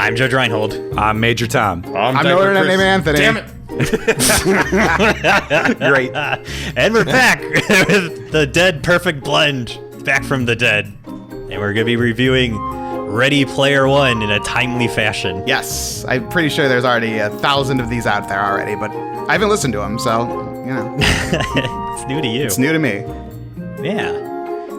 I'm Judge Reinhold. I'm Major Tom. I'm no internet named Anthony. Damn it. Great. And we're back with the Dead Perfect Blend. Back from the dead. And we're going to be reviewing Ready Player One in a timely fashion. Yes, I'm pretty sure there's already 1,000 of these out there already, but I haven't listened to them, so, you know. It's new to you. It's new to me. Yeah.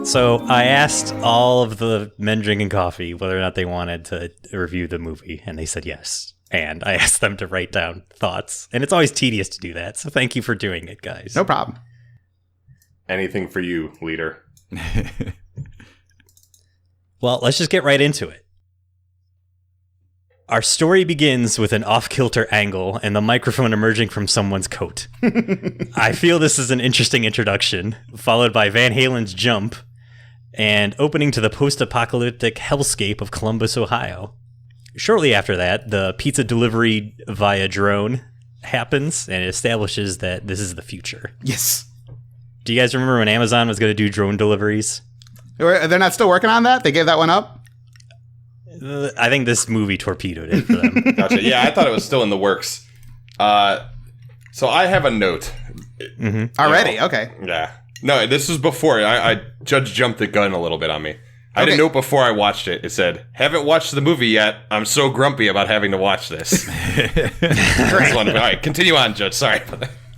So I asked all of the men drinking coffee whether or not they wanted to review the movie, and they said yes. And I asked them to write down thoughts. And it's always tedious to do that, so thank you for doing it, guys. No problem. Anything for you, leader. Well, let's just get right into it. Our story begins with an off-kilter angle and the microphone emerging from someone's coat. I feel this is an interesting introduction, followed by Van Halen's Jump, and opening to the post-apocalyptic hellscape of Columbus, Ohio. Shortly after that, the pizza delivery via drone happens and it establishes that this is the future. Yes. Do you guys remember when Amazon was going to do drone deliveries? They're not still working on that? They gave that one up? I think this movie torpedoed it for them. Gotcha. Yeah, I thought it was still in the works. So I have a note. Mm-hmm. Already? Okay. Yeah. No, this was before. I Judge jumped the gun a little bit on me. I had a note before I watched it. It said, haven't watched the movie yet. I'm so grumpy about having to watch this. All right, continue on, Judge. Sorry.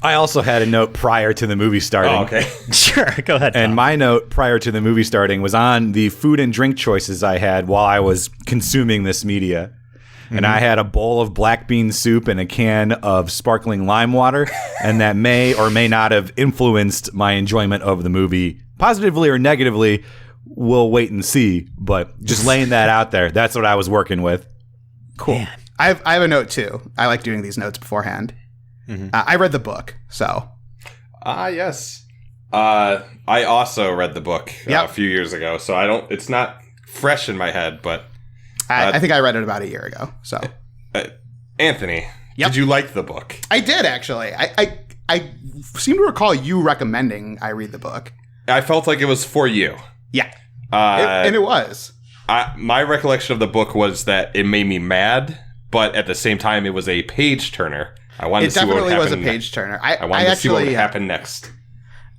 I also had a note prior to the movie starting. Oh, okay. Sure, go ahead, Tom. And my note prior to the movie starting was on the food and drink choices I had while I was consuming this media. And I had a bowl of black bean soup and a can of sparkling lime water, and that may or may not have influenced my enjoyment of the movie, positively or negatively. We'll wait and see, but just laying that out there, that's what I was working with. Cool. Man. I have a note, too. I like doing these notes beforehand. Mm-hmm. I read the book, so. Yes. I also read the book a few years ago, so it's not fresh in my head, but... I think I read it about a year ago, so. Anthony, did you like the book? I did, actually. I seem to recall you recommending I read the book. I felt like it was for you. Yeah. And it was. My recollection of the book was that it made me mad, but at the same time, it was a page turner. I wanted to see what would happen. It definitely was a page turner. I wanted to see what would happen next.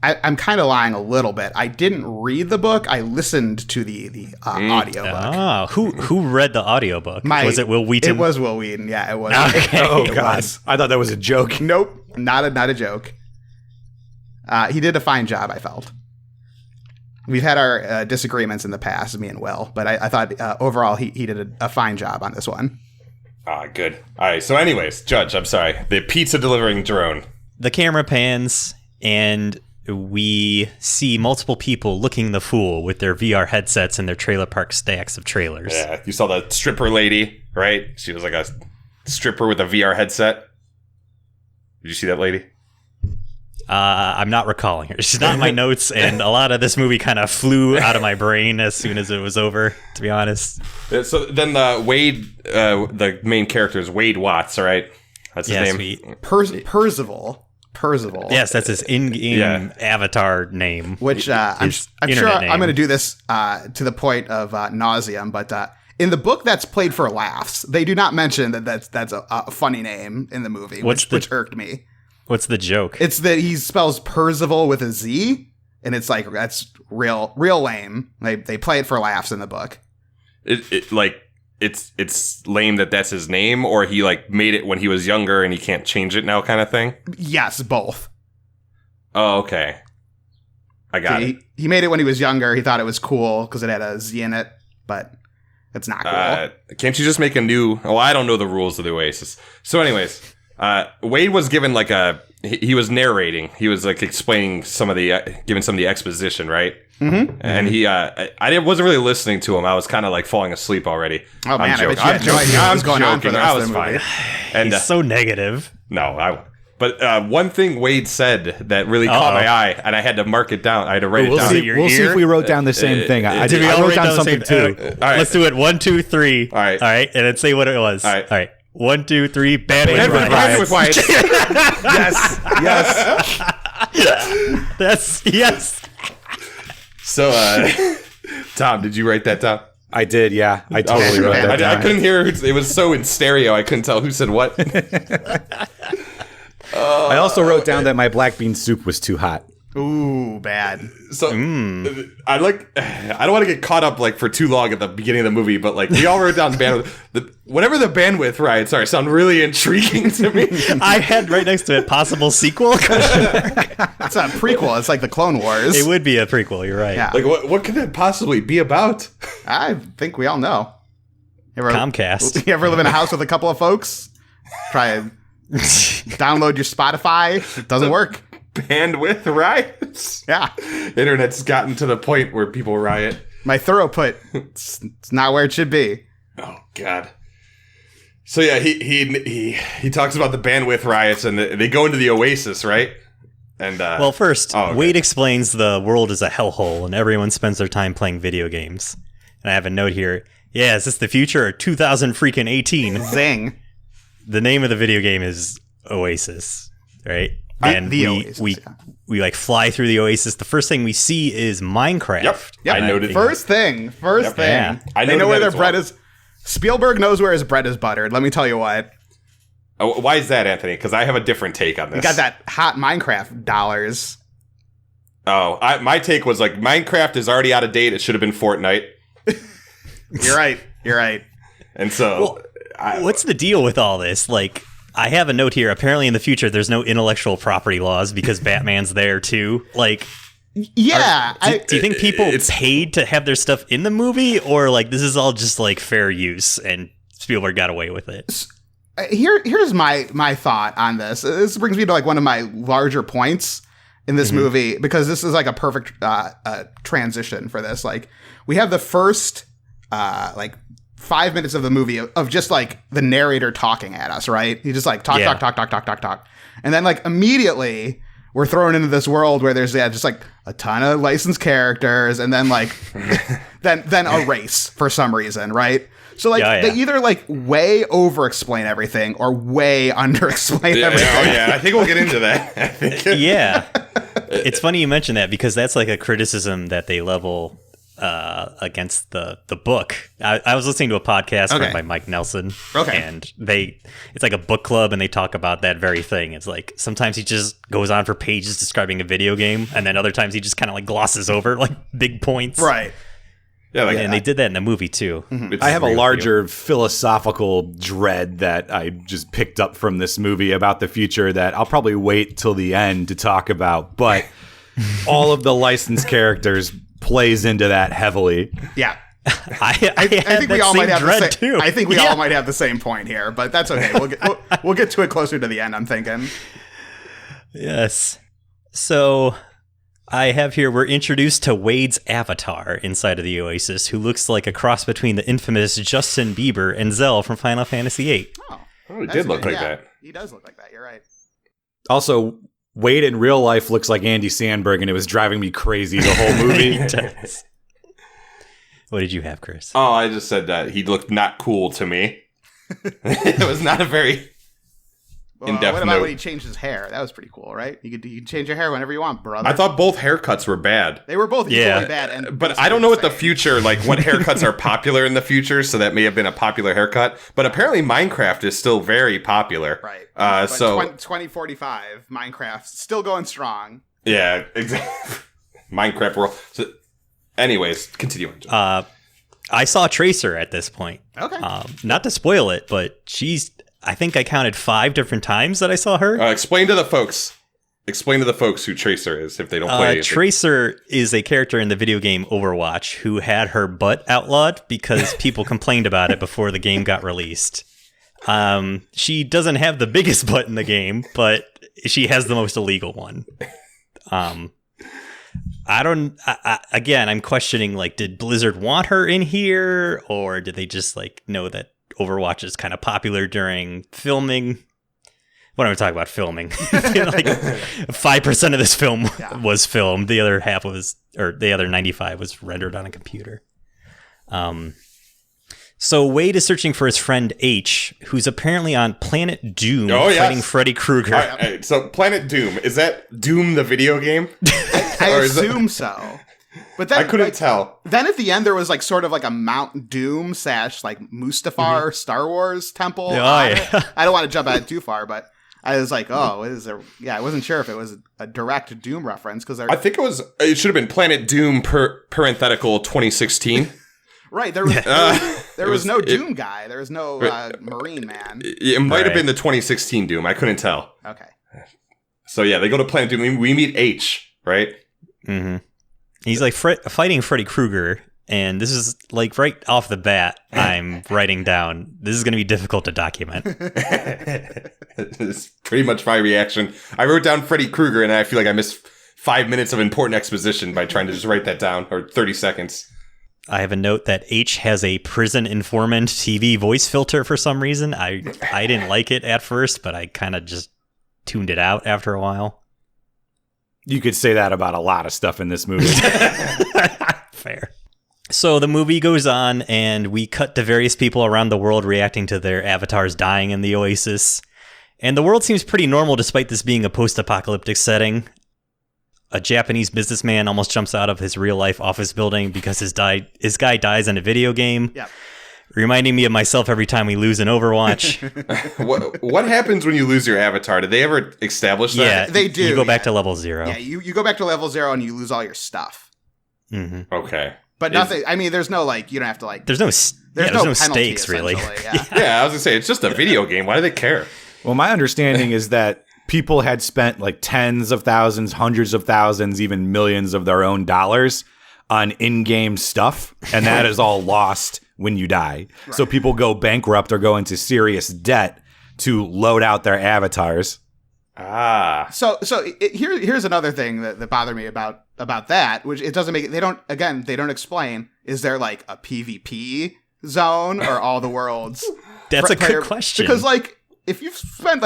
I'm kind of lying a little bit. I didn't read the book. I listened to the audiobook. Oh, who read the audiobook? Was it Will Wheaton? It was Will Wheaton. Yeah, it was. Okay. Oh, God. I thought that was a joke. Nope. Not a joke. He did a fine job, I felt. We've had our disagreements in the past, me and Will, but I thought overall he did a fine job on this one. Good. All right. So anyways, Judge, I'm sorry. The pizza delivering drone. The camera pans and we see multiple people looking the fool with their VR headsets and their trailer park stacks of trailers. Yeah, you saw the stripper lady, right? She was like a stripper with a VR headset. Did you see that lady? I'm not recalling her. She's not in my notes, and a lot of this movie kind of flew out of my brain as soon as it was over, to be honest. So then Wade, the main character is Wade Watts, right? That's his name. Percival. Yes, that's his in-game avatar name. Which I'm sure I'm going to do this to the point of nauseum, but in the book that's played for laughs. They do not mention that's a funny name in the movie, which irked me. What's the joke? It's that he spells Percival with a Z, and it's like that's real lame. They play it for laughs in the book. It's lame that's his name, or he like made it when he was younger and he can't change it now, kind of thing. Yes, both. Oh, okay. I got it. He made it when he was younger. He thought it was cool because it had a Z in it, but it's not cool. Can't you just make a new? Oh, I don't know the rules of the Oasis. So, anyways. Wade was given he was narrating. He was like explaining giving some of the exposition, right? Mm-hmm. And I wasn't really listening to him. I was kind of like falling asleep already. Oh man, I bet you had no idea what was going on for the rest of the movie. And he's so negative. No, but one thing Wade said that really caught my eye, and I had to mark it down. I had to write it down. We'll see if we wrote down the same thing. I wrote down something too. All right. Let's do it. 1, 2, 3. All right, and then say what it was. All right. 1, 2, 3. Bad with White. Yes. Yes. So, Tom, did you write that down? I did, yeah. I totally wrote that down. I couldn't hear. It was so in stereo, I couldn't tell who said what. I also wrote down that my black bean soup was too hot. Ooh, bad. So I don't want to get caught up like for too long at the beginning of the movie, but like we all wrote down bandwidth. Whatever the bandwidth riots are sound really intriguing to me. I had right next to it possible sequel. It's a prequel. It's like the Clone Wars. It would be a prequel. You're right. Yeah. Like what could it possibly be about? I think we all know. Comcast. You ever live in a house with a couple of folks? Try and download your Spotify. It doesn't work. Bandwidth riots. Yeah. Internet's gotten to the point where people riot. My throughput, it's not where it should be. Oh God. So yeah, he talks about the bandwidth riots, and they go into the Oasis, right? And well, first, okay. Wade explains the world is a hellhole, and everyone spends their time playing video games. And I have a note here. Yeah, is this the future or 2018? Zing. The name of the video game is Oasis, right? And we like fly through the Oasis. The first thing we see is Minecraft. Yep. I noted. First thing. Yeah. They know where their bread is. Spielberg knows where his bread is buttered. Let me tell you what. Oh, why is that, Anthony? Because I have a different take on this. You got that hot Minecraft dollars. Oh, my take was like Minecraft is already out of date. It should have been Fortnite. You're right. And so, what's the deal with all this? Like, I have a note here. Apparently, in the future, there's no intellectual property laws because Batman's there too. Like, yeah. Do you think people paid to have their stuff in the movie, or like this is all just like fair use and Spielberg got away with it? Here's my thought on this. This brings me to like one of my larger points in this movie, because this is like a perfect transition for this. Like, we have the first like 5 minutes of the movie of just like the narrator talking at us, right? He just like talk. And then like immediately we're thrown into this world where there's just like a ton of licensed characters, and then like then a race for some reason, right? So like they either like way over explain everything or way under explain everything. Oh yeah, I think we'll get into that. I think. Yeah. It's funny you mention that, because that's like a criticism that they level against the book. I was listening to a podcast run by Mike Nelson. Okay. And it's like a book club, and they talk about that very thing. It's like sometimes he just goes on for pages describing a video game, and then other times he just kind of like glosses over like big points. Right. Yeah, and they did that in the movie too. Mm-hmm. I have a larger philosophical dread that I just picked up from this movie about the future that I'll probably wait till the end to talk about, but all of the licensed characters plays into that heavily. Yeah. I think we all might have the same. too. I think we all might have the same point here, but that's okay. We'll get to it closer to the end, I'm thinking. Yes. So I have here, we're introduced to Wade's avatar inside of the Oasis, who looks like a cross between the infamous Justin Bieber and Zell from Final Fantasy VIII. Oh, he did look like that. He does look like that. You're right. Also, Wade in real life looks like Andy Samberg, and it was driving me crazy the whole movie. He does. What did you have, Chris? Oh, I just said that he looked not cool to me. It was not a very in-depth What about note. when he changed his hair? That was pretty cool, right? You can change your hair whenever you want, brother. I thought both haircuts were bad. They were both equally bad. But I don't know what the future, like what haircuts are popular in the future, so that may have been a popular haircut. But apparently Minecraft is still very popular. Right. But so 2045, Minecraft, still going strong. Yeah, exactly. Minecraft world. So, anyways, continue on. I saw Tracer at this point. Okay. Not to spoil it, but I think I counted 5 different times that I saw her. Explain to the folks who Tracer is if they don't play it. Tracer is a character in the video game Overwatch who had her butt outlawed because people complained about it before the game got released. She doesn't have the biggest butt in the game, but she has the most illegal one. Again, I'm questioning, like, did Blizzard want her in here, or did they just like know that Overwatch is kind of popular during filming? What am I talking about? Filming. Like 5% of this film was filmed. The other half was, or the other 95 was rendered on a computer. So Wade is searching for his friend H, who's apparently on Planet Doom fighting Freddy Krueger. All right, so Planet Doom, is that Doom the video game? I assume so. But then I couldn't tell. Then at the end, there was like sort of like a Mount Doom / like Mustafar Star Wars temple. Oh, yeah. I don't want to jump ahead too far, but I was like, I wasn't sure if it was a direct Doom reference because I think it should have been Planet Doom parenthetical 2016. Right, there was no Doom guy. There was no Marine man. It might have been the 2016 Doom. I couldn't tell. Okay. So yeah, they go to Planet Doom. We meet H, right? Mm-hmm. He's like fighting Freddy Krueger, and this is like right off the bat, I'm writing down, this is going to be difficult to document. It's pretty much my reaction. I wrote down Freddy Krueger, and I feel like I missed 5 minutes of important exposition by trying to just write that down, or 30 seconds. I have a note that H has a prison informant TV voice filter for some reason. I didn't like it at first, but I kind of just tuned it out after a while. You could say that about a lot of stuff in this movie. Fair. So the movie goes on, and we cut to various people around the world reacting to their avatars dying in the Oasis. And the world seems pretty normal despite this being a post-apocalyptic setting. A Japanese businessman almost jumps out of his real-life office building because his guy dies in a video game. Yeah. Reminding me of myself every time we lose in Overwatch. What happens when you lose your avatar? Did they ever establish that? Yeah, they do. You go back to level 0. Yeah, you go back to level 0 and you lose all your stuff. Mm-hmm. Okay. But nothing. I mean, there's no you don't have to There's no penalty, stakes really. Yeah. Yeah, I was gonna say it's just a video game. Why do they care? Well, my understanding is that people had spent like tens of thousands, hundreds of thousands, even millions of their own dollars on in-game stuff, and that is all lost when you die. Right. So people go bankrupt or go into serious debt to load out their avatars. Ah. So here's another thing that bothered me about that, which it doesn't make it. They don't explain. Is there like a PvP zone or all the worlds? That's a good question. Because if you've spent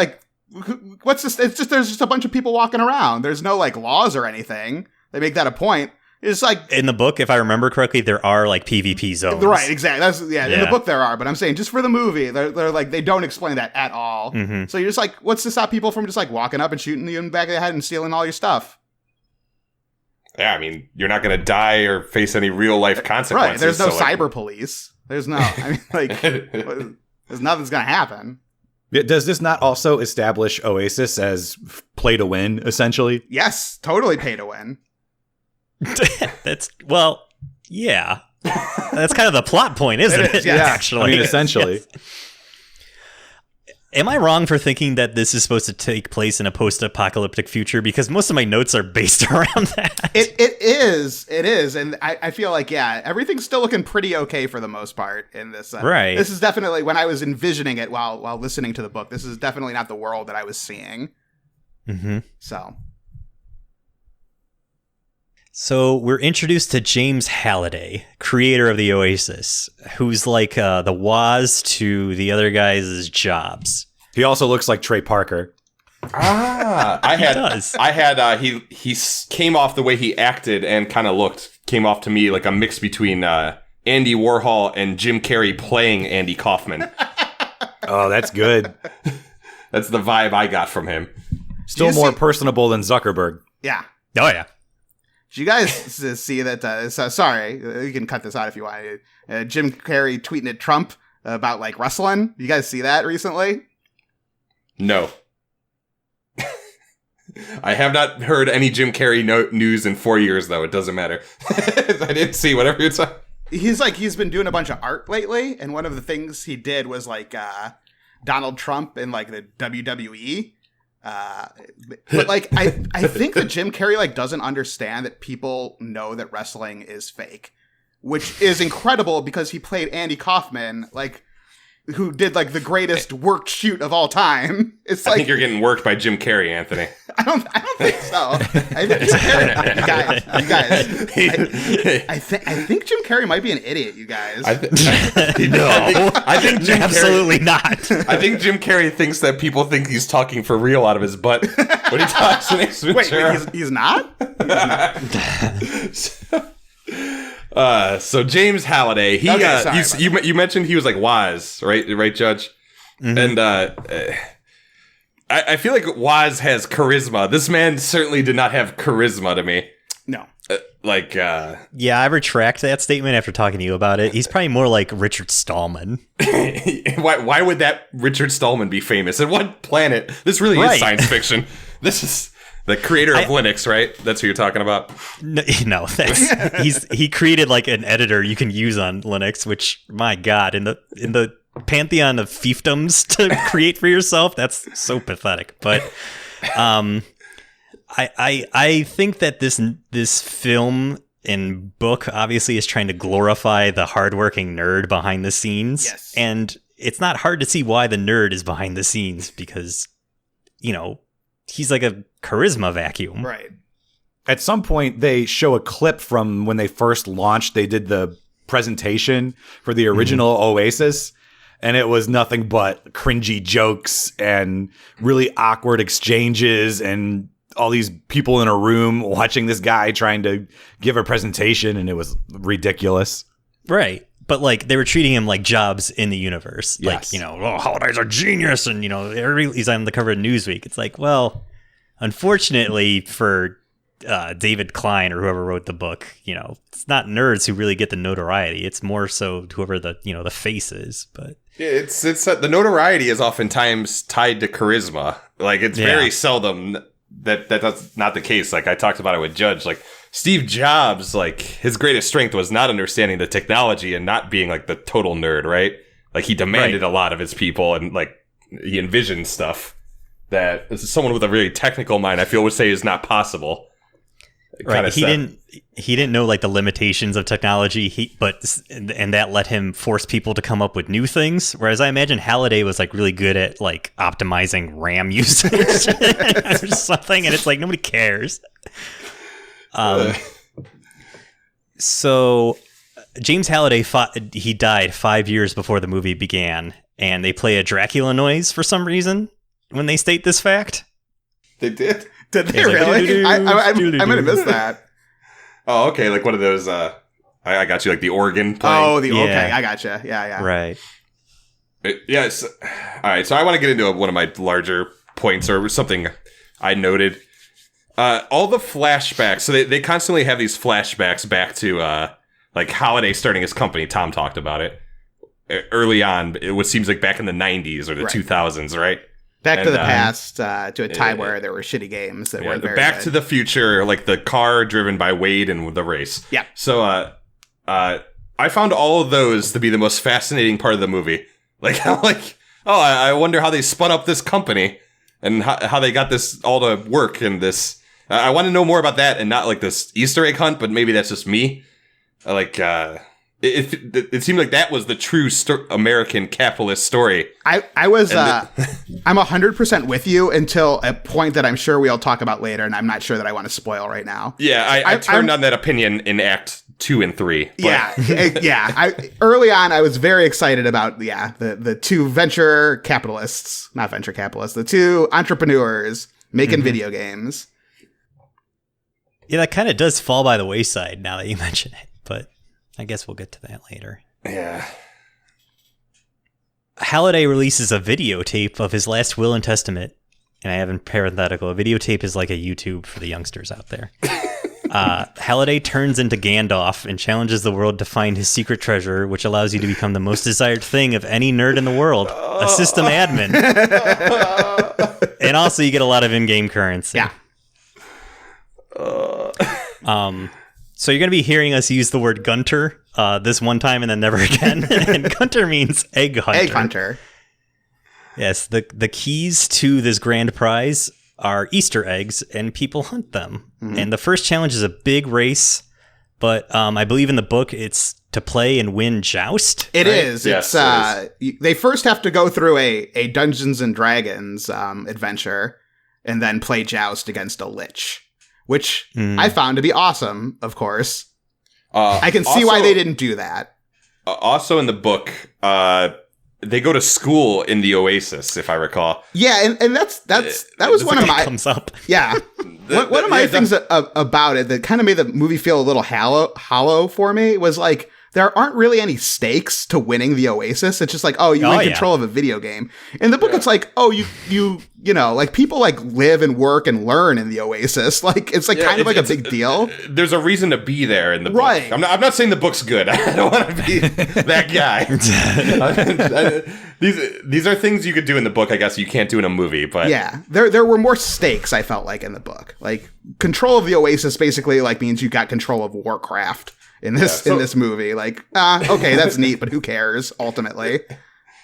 what's this? It's just there's just a bunch of people walking around. There's no laws or anything. They make that a point. It's in the book, if I remember correctly, there are PvP zones. Right, exactly. In the book there are, but I'm saying just for the movie, they're they don't explain that at all. Mm-hmm. So you're just what's to stop people from just walking up and shooting you in the back of the head and stealing all your stuff? Yeah, I mean, you're not going to die or face any real life consequences. Right, there's no cyber police. There's no, there's nothing's going to happen. Does this not also establish Oasis as play to win, essentially? Yes, totally pay to win. Yeah. That's kind of the plot point, isn't it? Yeah, actually. I mean, essentially. Yes. Am I wrong for thinking that this is supposed to take place in a post-apocalyptic future? Because most of my notes are based around that. It is, and I feel everything's still looking pretty okay for the most part in this. Right. This is definitely, when I was envisioning it while listening to the book, this is definitely not the world that I was seeing. Mm-hmm. So we're introduced to James Halliday, creator of the Oasis, who's like the Woz to the other guys' Jobs. He also looks like Trey Parker. He came off the way he acted and kind of came off to me like a mix between Andy Warhol and Jim Carrey playing Andy Kaufman. Oh, that's good. That's the vibe I got from him. Still more personable than Zuckerberg. Yeah. Oh, yeah. Did you guys see that? Sorry, you can cut this out if you want. Jim Carrey tweeting at Trump about wrestling. You guys see that recently? No. I have not heard any Jim Carrey news in 4 years, though. It doesn't matter. I didn't see whatever you're talking. He's been doing a bunch of art lately, and one of the things he did was Donald Trump in the WWE. But I think that Jim Carrey doesn't understand that people know that wrestling is fake, which is incredible because he played Andy Kaufman, who did the greatest worked shoot of all time. It's I think you're getting worked by Jim Carrey, Anthony. I don't think so. I think Jim Carrey, you guys. I think Jim Carrey might be an idiot. You guys. I think Jim absolutely Carrey, not. I think Jim Carrey thinks that people think he's talking for real out of his butt when he talks in Ace Ventura. Wait, he's not. So James Halliday, you mentioned he was Woz, right, Judge? Mm-hmm. And I feel like Woz has charisma. This man certainly did not have charisma to me. No. Yeah, I retract that statement after talking to you about it. He's probably more like Richard Stallman. Why would that Richard Stallman be famous? And what planet? This really is science fiction. This is the creator of Linux, right? That's who you're talking about? No, he created like an editor you can use on Linux, which, my God, in the pantheon of fiefdoms to create for yourself, that's so pathetic. But I think that this film and book obviously is trying to glorify the hardworking nerd behind the scenes. Yes. And it's not hard to see why the nerd is behind the scenes because, he's like a charisma vacuum. Right. At some point, they show a clip from when they first launched. They did the presentation for the original Oasis, and it was nothing but cringy jokes and really awkward exchanges and all these people in a room watching this guy trying to give a presentation, and it was ridiculous. Right. But like they were treating him like Jobs in the universe. Yes. Like, Halliday's a genius and he's on the cover of Newsweek. It's like, well, unfortunately for David Klein or whoever wrote the book, it's not nerds who really get the notoriety. It's more so whoever the face is. But it's the notoriety is oftentimes tied to charisma. Like it's very seldom that's not the case. Like I talked about it with Judge, like Steve Jobs, like his greatest strength was not understanding the technology and not being like the total nerd, right? Like he demanded a lot of his people and like he envisioned stuff that someone with a really technical mind, I feel, would say is not possible. Right. He didn't know like the limitations of technology. And that let him force people to come up with new things. Whereas I imagine Halliday was like really good at like optimizing RAM usage or something. And it's like nobody cares. So James Halliday he died 5 years before the movie began, and they play a Dracula noise for some reason when they state this fact. They did? Did they really? I might have missed that. Oh, okay. Like one of those, I got you, like the organ playing. Okay. I gotcha. Yeah. Right. Yes. All right. So I want to get into one of my larger points or something I noted. All the flashbacks. So they constantly have these flashbacks back to like Halliday starting his company. Tom talked about it early on. It seems like back in the 90s or the 2000s, right? Back to the past, to a time where there were shitty games that weren't very Back good. to the future, like the car driven by Wade and the race. Yeah. So I found all of those to be the most fascinating part of the movie. Like, I'm like, I wonder how they spun up this company and how they got this all to work in this. I want to know more about that and not like this Easter egg hunt, but maybe that's just me. It seemed like that was the true American capitalist story. I was I'm 100% with you until a point that I'm sure we'll talk about later, and I'm not sure that I want to spoil right now. Yeah, I turned on that opinion in Act 2 and 3. But. Yeah. Early on, I was very excited about the two the two entrepreneurs making video games. Yeah, that kind of does fall by the wayside now that you mention it, but I guess we'll get to that later. Yeah. Halliday releases a videotape of his last will and testament, and I have in parenthetical, a videotape is like a YouTube for the youngsters out there. Halliday turns into Gandalf and challenges the world to find his secret treasure, which allows you to become the most desired thing of any nerd in the world, a system admin. And also you get a lot of in-game currency. Yeah. So you're going to be hearing us use the word Gunter this one time and then never again. And Gunter means egg hunter. Egg hunter. Yes, the keys to this grand prize are Easter eggs, and people hunt them. Mm-hmm. And the first challenge is a big race, but I believe in the book it's to play and win Joust. It is. Yes, they first have to go through a Dungeons and Dragons adventure and then play Joust against a lich. Which I found to be awesome, of course. I can see why they didn't do that. Also in the book, they go to school in the Oasis, if I recall. Yeah, and that was one of my comes up. Yeah, one of my things about it that kind of made the movie feel a little hollow for me was like there aren't really any stakes to winning the Oasis. It's just like, oh, you win control of a video game. In the book, it's like, oh, you know, like people like live and work and learn in the Oasis. Like it's like kind of like a big deal. There's a reason to be there in the book. Right. I'm not saying the book's good. I don't want to be that guy. These are things you could do in the book, I guess you can't do in a movie, but yeah, there were more stakes, I felt like, in the book. Like control of the Oasis basically like means you got control of Warcraft in this in this movie. Like, okay, that's neat, but who cares ultimately?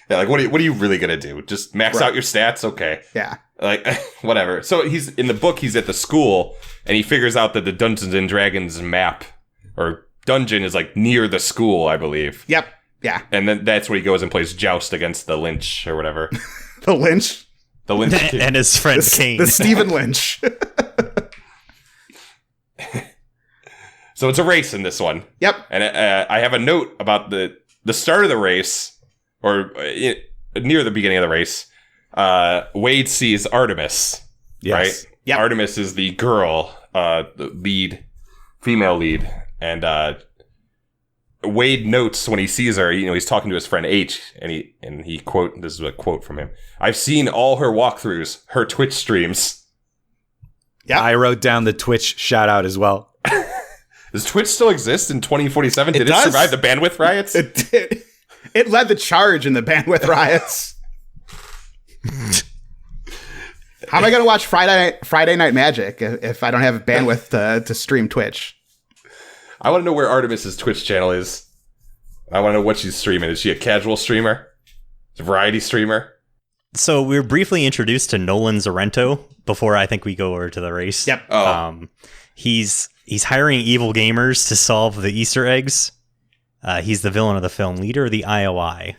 Yeah, like what are you really gonna do? Just max out your stats? Okay. Yeah. Like whatever. So he's in the book, he's at the school and he figures out that the Dungeons and Dragons map or dungeon is like near the school, I believe. Yep. Yeah. And then that's where he goes and plays Joust against the Lynch or whatever. The Lynch? The Lynch and his friend Kane. The Stephen Lynch. So it's a race in this one. Yep. And I have a note about the start of the race, or near the beginning of the race. Wade sees Artemis, right? Yep. Artemis is the girl, the lead, female lead. And Wade notes when he sees her, you know, he's talking to his friend H, and he quote, this is a quote from him. "I've seen all her walkthroughs, her Twitch streams." Yeah. I wrote down the Twitch shout out as well. Does Twitch still exist in 2047? Did it survive the bandwidth riots? It did. It led the charge in the bandwidth riots. How am I going to watch Friday Night Magic if I don't have bandwidth to stream Twitch? I want to know where Artemis's Twitch channel is. I want to know what she's streaming. Is she a casual streamer? A variety streamer? So we were briefly introduced to Nolan Zorrento before I think we go over to the race. Yep. Oh. He's hiring evil gamers to solve the Easter eggs. He's the villain of the film, leader of the IOI.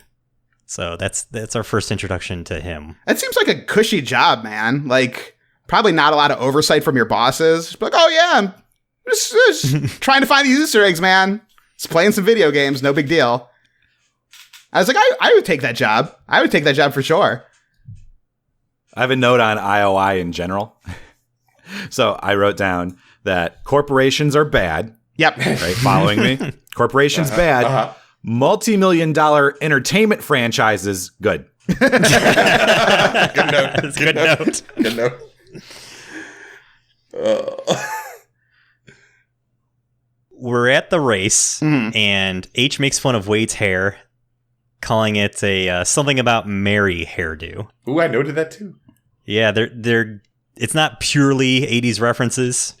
So that's our first introduction to him. That seems like a cushy job, man. Like, probably not a lot of oversight from your bosses. Just like, oh yeah, I'm just trying to find these Easter eggs, man. Just playing some video games, no big deal. I was like, I would take that job. I would take that job for sure. I have a note on IOI in general. So I wrote down that corporations are bad. Yep. Right, following me? Corporations bad. Uh-huh. Multi-million-dollar entertainment franchises, good. Good note. Good note. Good note. We're at the race, and H makes fun of Wade's hair, calling it a something about Mary hairdo. Ooh, I noted that too. Yeah, they're it's not purely 80s references.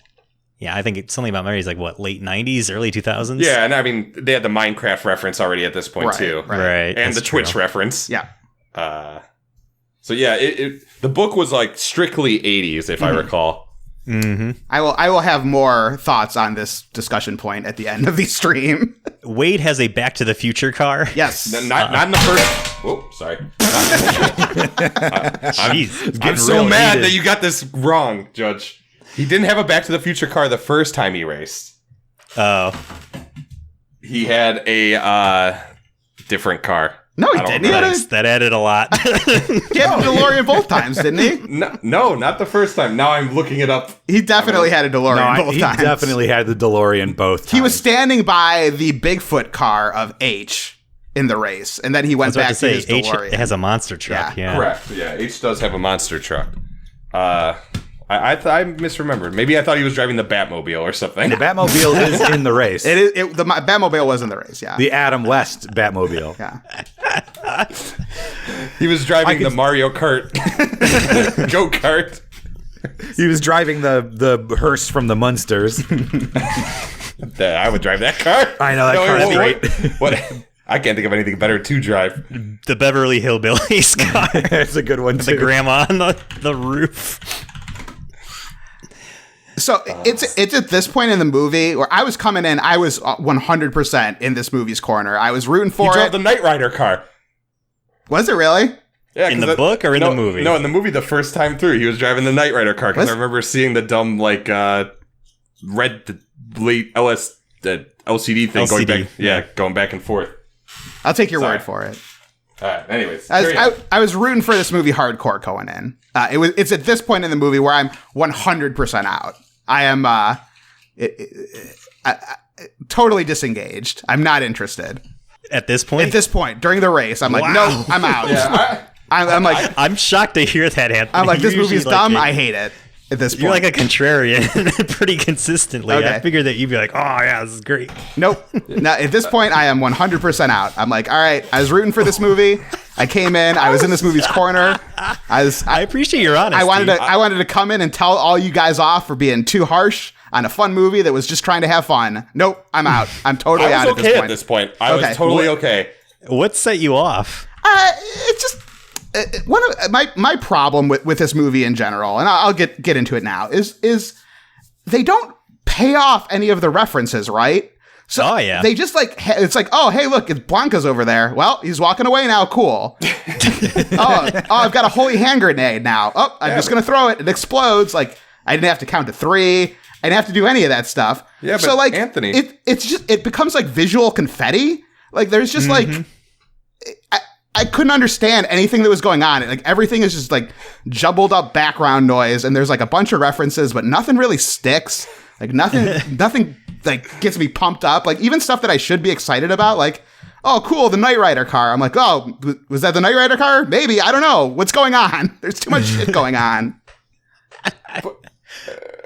Yeah, I think it's something about Mary is like, what, late 90s, early 2000s? Yeah, and I mean, they had the Minecraft reference already at this point, too. Right. And the Twitch reference. Yeah. So, yeah, the book was, like, strictly 80s, if I recall. Mm-hmm. I will have more thoughts on this discussion point at the end of the stream. Wade has a Back to the Future car. Yes. Not in the first... Oh, sorry. Jeez, I'm so mad that you got this wrong, Judge. He didn't have a Back to the Future car the first time he raced. Oh. He had a different car. No, he didn't. Nice. That added a lot. He had a DeLorean both times, didn't he? No, not the first time. Now I'm looking it up. He definitely had a DeLorean both he times. He definitely had the DeLorean both times. He was standing by the Bigfoot car of H in the race, and then he went back to his DeLorean. H has a monster truck, yeah. Correct. Yeah, H does have a monster truck. I misremembered. Maybe I thought he was driving the Batmobile or something. The Batmobile is in the race. The Batmobile was in the race, yeah. The Adam West Batmobile. Yeah. He was driving the Mario Kart go-kart. He was driving the hearse from the Munsters. I would drive that car. I know, that car is great. What? I can't think of anything better to drive. The Beverly Hillbillies car. That's a good one, too. The grandma on the roof. So it's at this point in the movie where I was coming in, I was 100% in this movie's corner. I was rooting for He it. drove the Knight Rider car. Was it really? Yeah, in the book or in the movie? No, in the movie the first time through, he was driving the Knight Rider car because I remember seeing the dumb late LCD thing going back. Yeah, going back and forth. I'll take your word for it. All right. Anyways, I was rooting for this movie hardcore going in. It's at this point in the movie where I'm 100% out. I am. totally disengaged. I'm not interested. At this point? At this point, during the race, I'm like, Wow. no, I'm out. Yeah, I'm like, I'm shocked to hear that, Anthony. I'm like, this You movie is usually like dumb. it. I hate it. At this point, You're like a contrarian pretty consistently. Okay. I figured that you'd be like, oh, yeah, this is great. nope. No, at this point, I am 100% out. I'm like, all right, I was rooting for this movie. I came in. I was in this movie's corner. I appreciate your honesty. I wanted to come in and tell all you guys off for being too harsh on a fun movie that was just trying to have fun. Nope, I'm out. I'm totally I out was okay at this point. I Okay. was totally okay. What set you off? It's just one of my problem with this movie in general, and I'll get into it now. Is they don't pay off any of the references, right? So Oh, yeah. they just like it's like, oh hey, look, it's Blanca's over there. Well, he's walking away now. Cool. oh, I've got a holy hand grenade now. Oh, I'm just gonna throw it. It explodes. Like I didn't have to count to 3. I didn't have to do any of that stuff. Yeah, but so like Anthony, it becomes like visual confetti. Like there's just like I couldn't understand anything that was going on. Like everything is just like jumbled up background noise, and there's like a bunch of references, but nothing really sticks. Like nothing like gets me pumped up. Like even stuff that I should be excited about, like, oh cool, the Knight Rider car. I'm like, oh, was that the Knight Rider car? Maybe, I don't know. What's going on? There's too much shit going on.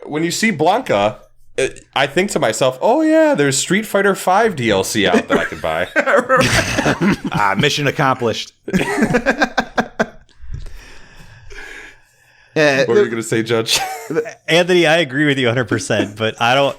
when you see Blanca, I think to myself, oh yeah, there's Street Fighter V DLC out that I could buy. Mission accomplished. What were you going to say, Judge? Anthony, I agree with you 100%, but I don't.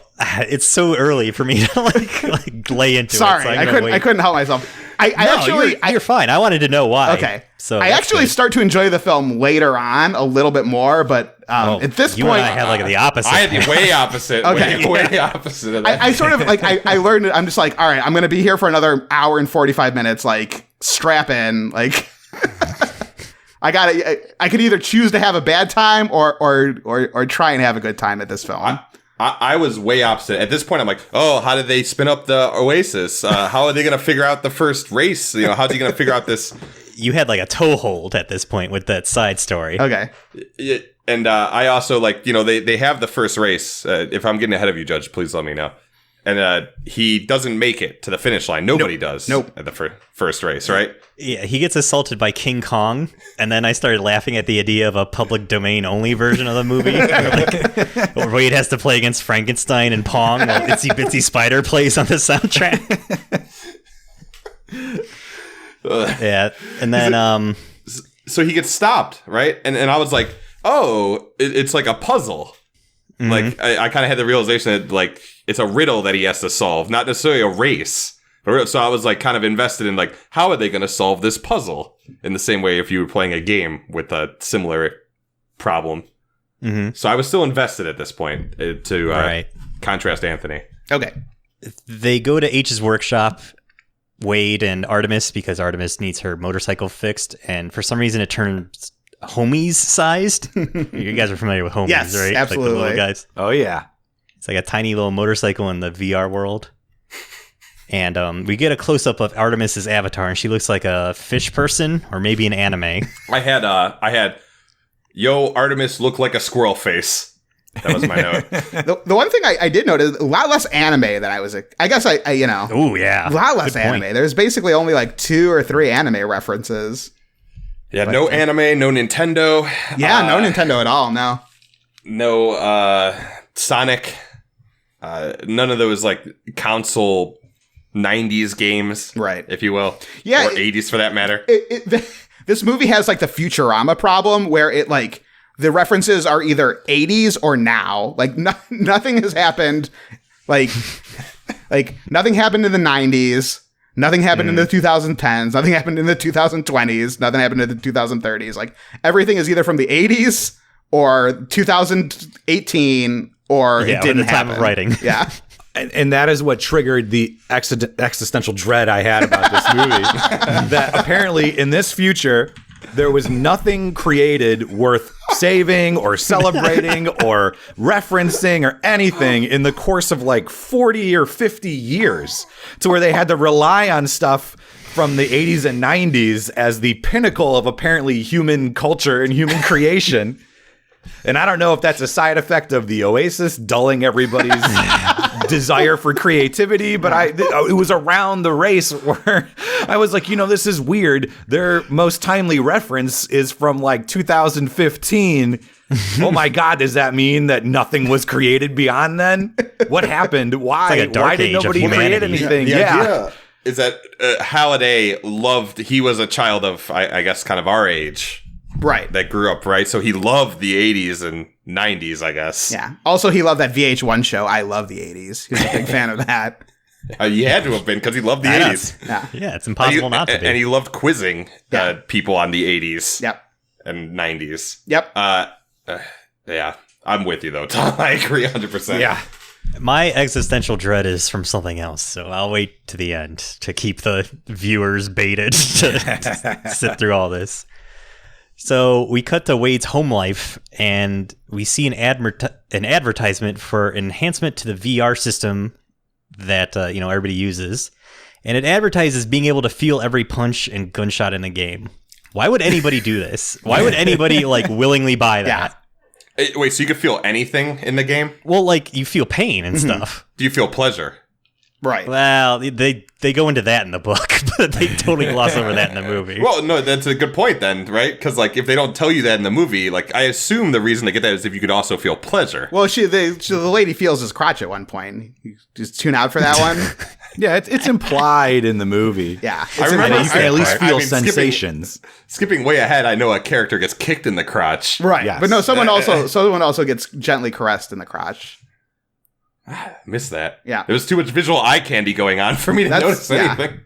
It's so early for me to like lay into Sorry, it. So I couldn't help myself. You're fine. I wanted to know why. Okay. So I actually start to enjoy the film later on a little bit more, but at this you point, and I had like the opposite. I had the way opposite. Okay. Way opposite of that. I sort of like I learned it. I'm just like, all right, I'm gonna be here for another hour and 45 minutes. Like strap in. Like I could either choose to have a bad time or try and have a good time at this film. I was way opposite. At this point, I'm like, oh, how did they spin up the Oasis? How are they going to figure out the first race? You know, how's he going to figure out this? You had like a toehold at this point with that side story. Okay. And I also like, you know, they have the first race. If I'm getting ahead of you, Judge, please let me know. And he doesn't make it to the finish line. Nobody does. Nope. At the first race, right? Yeah, he gets assaulted by King Kong, and then I started laughing at the idea of a public domain only version of the movie, where Wade has to play against Frankenstein and Pong while Itsy Bitsy Spider plays on the soundtrack. Yeah, and then So he gets stopped, right? And I was like, oh, it's like a puzzle. Mm-hmm. Like I kind of had the realization that like it's a riddle that he has to solve, not necessarily a race. So I was like kind of invested in like, how are they going to solve this puzzle? In the same way if you were playing a game with a similar problem. Mm-hmm. So I was still invested at this point to contrast Anthony. Okay. They go to H's workshop, Wade and Artemis, because Artemis needs her motorcycle fixed, and for some reason it turns homies sized. You guys are familiar with homies, yes, right? Absolutely. Like the little guys. Oh yeah. It's like a tiny little motorcycle in the VR world. And we get a close-up of Artemis's avatar, and she looks like a fish person, or maybe an anime. I had, yo, Artemis look like a squirrel face. That was my note. The one thing I did notice, a lot less anime than I was. I guess I you know. Oh yeah, a lot less Good anime. point. There's basically only like 2 or 3 anime references. Yeah, no anime, no Nintendo. Yeah, no Nintendo at all. No. No Sonic. None of those like console 90s games, right? If you will, yeah, or 80s for that matter. This movie has like the Futurama problem, where it like the references are either 80s or now. Like nothing has happened. Like nothing happened in the 90s. Nothing happened in the 2010s. Nothing happened in the 2020s. Nothing happened in the 2030s. Like everything is either from the 80s or 2018 or it didn't the time happen. of writing. Yeah. And that is what triggered the existential dread I had about this movie. That apparently in this future, there was nothing created worth saving or celebrating or referencing or anything in the course of like 40 or 50 years, to where they had to rely on stuff from the 80s and 90s as the pinnacle of apparently human culture and human creation. And I don't know if that's a side effect of the Oasis dulling everybody's desire for creativity, but it was around the race where I was like, this is weird. Their most timely reference is from like 2015. Oh my God, does that mean that nothing was created beyond then? What happened? Why? Like a dark Why did age of nobody create humanity. anything? The idea is that Halliday he was a child of, I guess, kind of our age. Right. That grew up, right? So he loved the 80s and 90s, I guess. Yeah. Also, he loved that VH1 show, I Love the 80s. He was a big fan of that. He had to have been because he loved the 80s. Yeah. It's impossible not to be. And he loved quizzing people on the 80s Yep. and 90s. Yep. Yeah, I'm with you, though, Tom. I agree 100%. Yeah. My existential dread is from something else, so I'll wait to the end to keep the viewers baited to sit through all this. So we cut to Wade's home life, and we see an advertisement for enhancement to the VR system that everybody uses, and it advertises being able to feel every punch and gunshot in the game. Why would anybody do this? Why would anybody willingly buy that? Wait, so you could feel anything in the game? Well, you feel pain and stuff. Do you feel pleasure? Right. Well, they go into that in the book, but they totally gloss over that in the movie. Well, no, that's a good point then, right? Because if they don't tell you that in the movie, I assume the reason to get that is if you could also feel pleasure. Well, the lady feels his crotch at one point. You just tune out for that one. Yeah, it's implied in the movie. Yeah. I remember And you can at least feel skipping- sensations. Skipping way ahead, I know a character gets kicked in the crotch. Right. Yes. But no, someone also gets gently caressed in the crotch. Missed that. Yeah. There was too much visual eye candy going on for me to notice anything.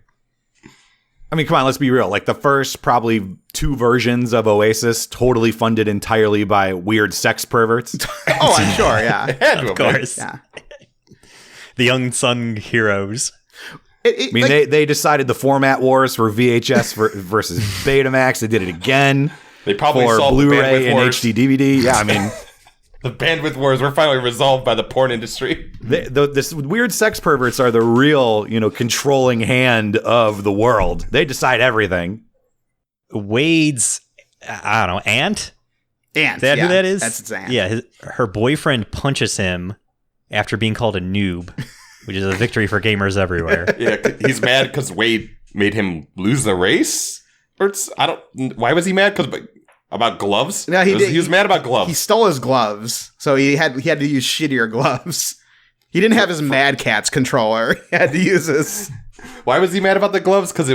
I mean, come on, let's be real. The first probably 2 versions of Oasis totally funded entirely by weird sex perverts. Oh, I'm sure. Yeah. It had to Of have been. course. Yeah. The unsung heroes. I mean, they decided the format wars for VHS versus Betamax. They did it again. They probably for solved the Blu-ray bandwidth and wars. HD DVD. Yeah, I mean, The bandwidth wars were finally resolved by the porn industry. this weird sex perverts are the real, controlling hand of the world. They decide everything. Wade's, I don't know, aunt? Aunt. Is that who that is? That's its aunt. Yeah, her boyfriend punches him after being called a noob, which is a victory for gamers everywhere. Yeah, he's mad because Wade made him lose the race. Why was he mad? About gloves? No, He was mad about gloves. He stole his gloves, so he had to use shittier gloves. He didn't have his Mad Catz controller. He had to use his. Why was he mad about the gloves? Because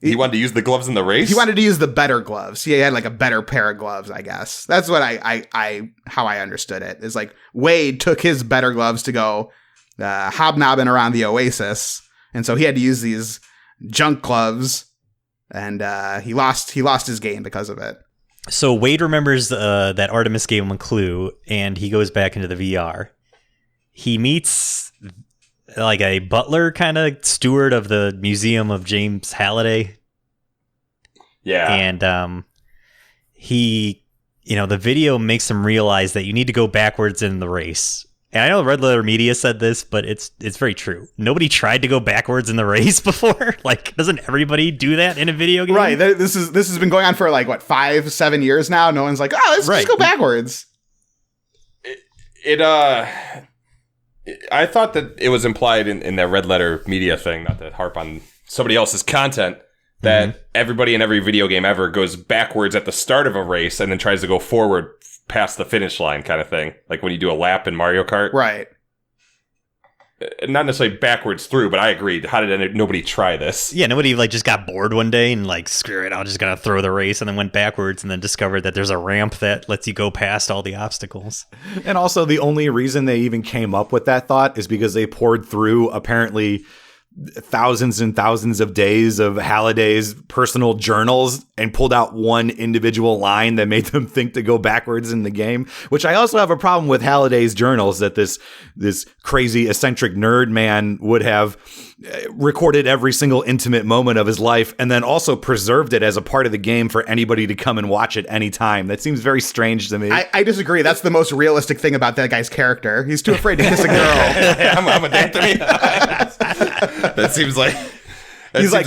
he wanted to use the gloves in the race. He wanted to use the better gloves. He had a better pair of gloves, I guess. That's what how I understood it. Is Wade took his better gloves to go hobnobbing around the Oasis, and so he had to use these junk gloves, and he lost his game because of it. So Wade remembers that Artemis gave him a clue, and he goes back into the VR. He meets a butler kind of steward of the Museum of James Halliday. Yeah. And he, the video makes him realize that you need to go backwards in the race. And I know Red Letter Media said this, but it's very true. Nobody tried to go backwards in the race before. Doesn't everybody do that in a video game? Right. This has been going on for 5-7 years now. No one's let's just go backwards. I thought that it was implied in that Red Letter Media thing, not to harp on somebody else's content, that everybody in every video game ever goes backwards at the start of a race and then tries to go forward past the finish line kind of thing. Like when you do a lap in Mario Kart. Right. Not necessarily backwards through, but I agreed. How did nobody try this? Yeah, nobody just got bored one day and screw it, I'm just gonna throw the race, and then went backwards and then discovered that there's a ramp that lets you go past all the obstacles. And also the only reason they even came up with that thought is because they poured through apparently thousands and thousands of days of Halliday's personal journals and pulled out one individual line that made them think to go backwards in the game, which I also have a problem with Halliday's journals, that this crazy eccentric nerd man would have recorded every single intimate moment of his life and then also preserved it as a part of the game for anybody to come and watch at any time. That seems very strange to me. I disagree. That's the most realistic thing about that guy's character. He's too afraid to kiss a girl. I'm a Anthony. That seems like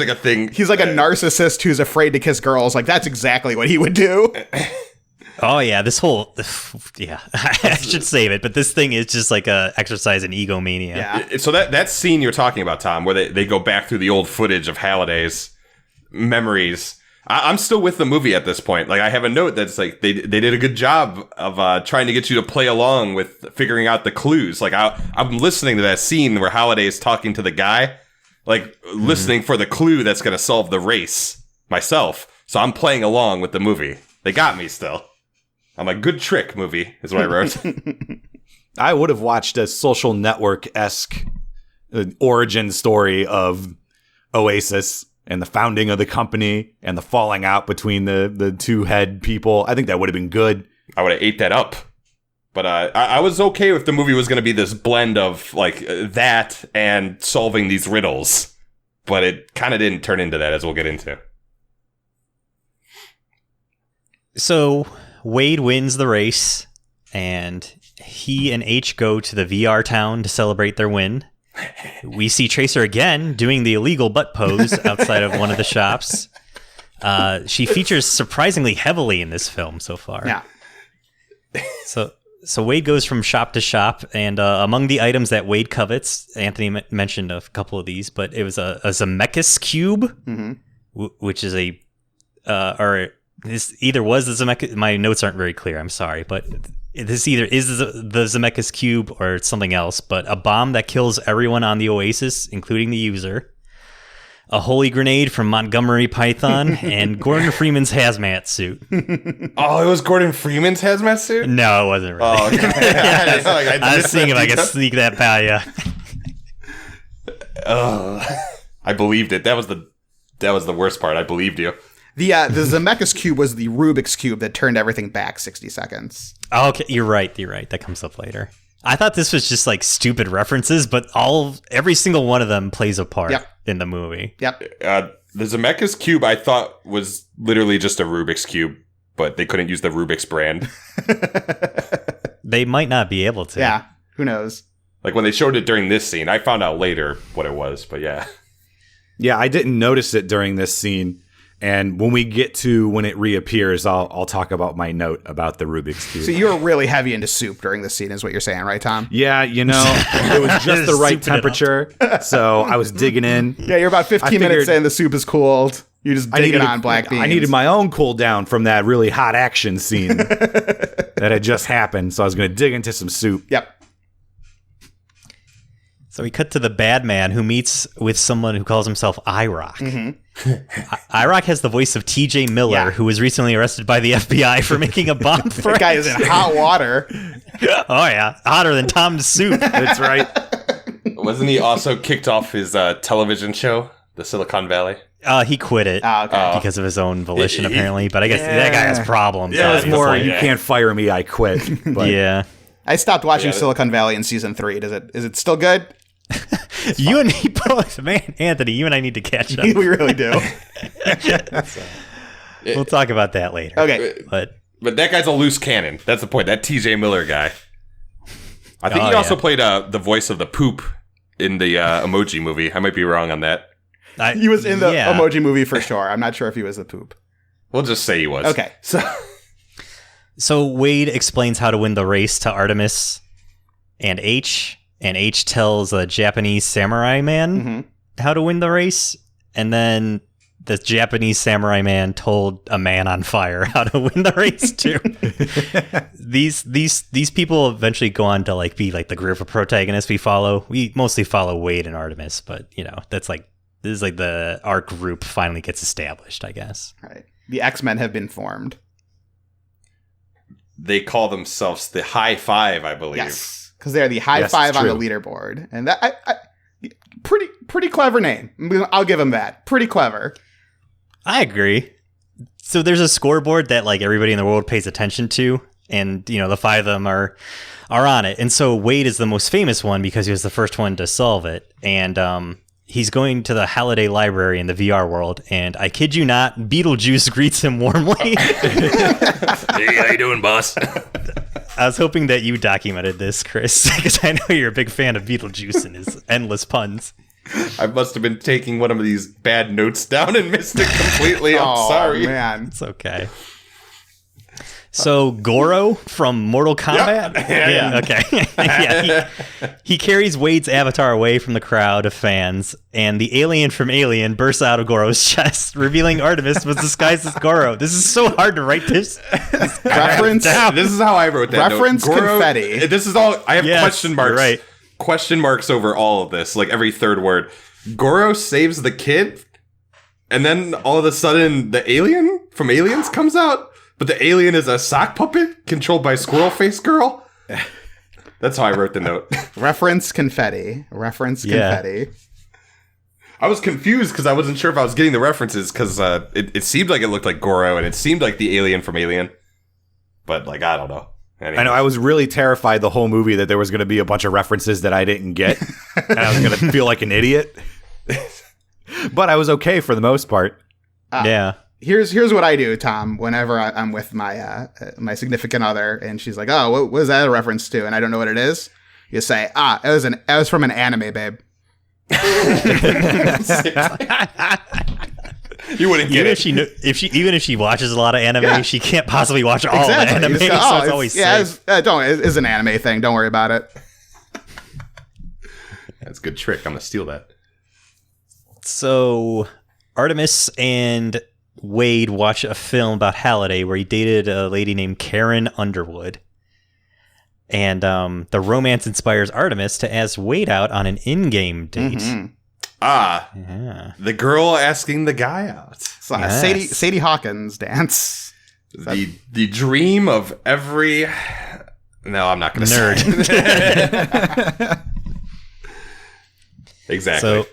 a thing. He's a narcissist who's afraid to kiss girls. That's exactly what he would do. Oh yeah, this whole yeah, I should save it, but this thing is just like a exercise in egomania. Yeah. So that scene you're talking about, Tom, where they go back through the old footage of Halliday's memories. I'm still with the movie at this point. Like, I have a note that's like they did a good job of trying to get you to play along with figuring out the clues. Like, I'm listening to that scene where Halliday is talking to the guy, like listening for the clue that's going to solve the race myself. So I'm playing along with the movie. They got me still. I'm a good trick movie, is what I wrote. I would have watched a Social Network-esque origin story of Oasis and the founding of the company and the falling out between the two head people. I think that would have been good. I would have ate that up. But I was okay if the movie was going to be this blend of like that and solving these riddles. But it kind of didn't turn into that, as we'll get into. So Wade wins the race, and he and H go to the VR town to celebrate their win. We see Tracer again doing the illegal butt pose outside of one of the shops. She features surprisingly heavily in this film so far. Yeah. So Wade goes from shop to shop, and among the items that Wade covets, Anthony mentioned a couple of these, but it was a Zemeckis cube, which is or this either was the Zemeckis. My notes aren't very clear. I'm sorry, but this either is the Zemeckis cube or it's something else. But a bomb that kills everyone on the Oasis, including the user. A holy grenade from Montgomery Python, and Gordon Freeman's hazmat suit. Oh, it was Gordon Freeman's hazmat suit? No, it wasn't really. Oh, okay. I was seeing if I could sneak that by you. I believed it. That was the worst part. I believed you. The Zemeckis cube was the Rubik's cube that turned everything back 60 seconds. Oh, okay, you're right. That comes up later. I thought this was just like stupid references, but every single one of them plays a part in the movie. Yep. The Zemeckis cube I thought was literally just a Rubik's cube, but they couldn't use the Rubik's brand. They might not be able to. Yeah. Who knows? Like when they showed it during this scene, I found out later what it was, but yeah. Yeah, I didn't notice it during this scene. And when we get to when it reappears, I'll talk about my note about the Rubik's Cube. So you were really heavy into soup during this scene is what you're saying, right, Tom? Yeah, it was just the right temperature, so I was digging in. Yeah, you're about 15 minutes in, the soup is cooled. You just digging on black beans. I needed my own cool down from that really hot action scene that had just happened, so I was going to dig into some soup. Yep. So we cut to the bad man who meets with someone who calls himself IROC. IROC has the voice of TJ Miller, who was recently arrested by the FBI for making a bomb threat. That guy is in hot water. Oh, yeah. Hotter than Tom's soup. That's right. Wasn't he also kicked off his television show, the Silicon Valley? He quit it because of his own volition, apparently. But I guess that guy has problems. Yeah, it was more, you can't fire me, I quit. But. Yeah. I stopped watching Silicon Valley in season 3. Is it still good? You and me both, man. Anthony, you and I need to catch up. We really do. We'll talk about that later. Okay. But that guy's a loose cannon. That's the point. That TJ Miller guy. I think he also played the voice of the poop in the Emoji movie. I might be wrong on that. He was in the Emoji movie for sure. I'm not sure if he was the poop. We'll just say he was. Okay. So Wade explains how to win the race to Artemis and H tells a Japanese samurai man how to win the race, and then the Japanese samurai man told a man on fire how to win the race too. These people eventually go on to like be like the group of protagonists we follow. We mostly follow Wade and Artemis, but this is like our group finally gets established, I guess. Right. The X-Men have been formed. They call themselves the High Five, I believe. Yes. Because they're the high five on the leaderboard. And that pretty clever name. I'll give them that. Pretty clever. I agree. So there's a scoreboard that like everybody in the world pays attention to. And, the 5 of them are on it. And so Wade is the most famous one because he was the first one to solve it. And he's going to the Halliday library in the VR world. And I kid you not, Beetlejuice greets him warmly. Hey, how you doing, boss? I was hoping that you documented this, Chris, because I know you're a big fan of Beetlejuice and his endless puns. I must have been taking one of these bad notes down and missed it completely. I'm sorry. Man. It's okay. So Goro from Mortal Kombat? Yep. Yeah. Okay. Yeah, he carries Wade's avatar away from the crowd of fans, and the alien from Alien bursts out of Goro's chest, revealing Artemis was disguised as Goro. This is so hard to write this. Reference. This is how I wrote that. Reference note. Goro, confetti. This is all. I have question marks. Right. Question marks over all of this, like every third word. Goro saves the kid, and then all of a sudden the alien from Aliens comes out, but the alien is a sock puppet controlled by Squirrel Face Girl. That's how I wrote the note. Reference confetti. Confetti. I was confused because I wasn't sure if I was getting the references because it seemed like it looked like Goro and it seemed like the alien from Alien, but like I don't know. Anyways. I know I was really terrified the whole movie that there was going to be a bunch of references that I didn't get, and I was going to feel like an idiot. But I was okay for the most part. Yeah. Here's what I do, Tom. Whenever I'm with my my significant other, and she's like, "Oh, what was that a reference to?" and I don't know what it is, you say, it was from an anime, babe." You wouldn't get even it. Even if she watches a lot of anime, she can't possibly watch all the anime. You just go, So it's always safe. it's an anime thing. Don't worry about it. That's a good trick. I'm gonna steal that. So Artemis and Wade watch a film about Halliday where he dated a lady named Karen Underwood. And the romance inspires Artemis to ask Wade out on an in-game date. Mm-hmm. Yeah. The girl asking the guy out. Yes. Sadie Hawkins dance. The dream of every... No, I'm not going to say Nerd. Exactly.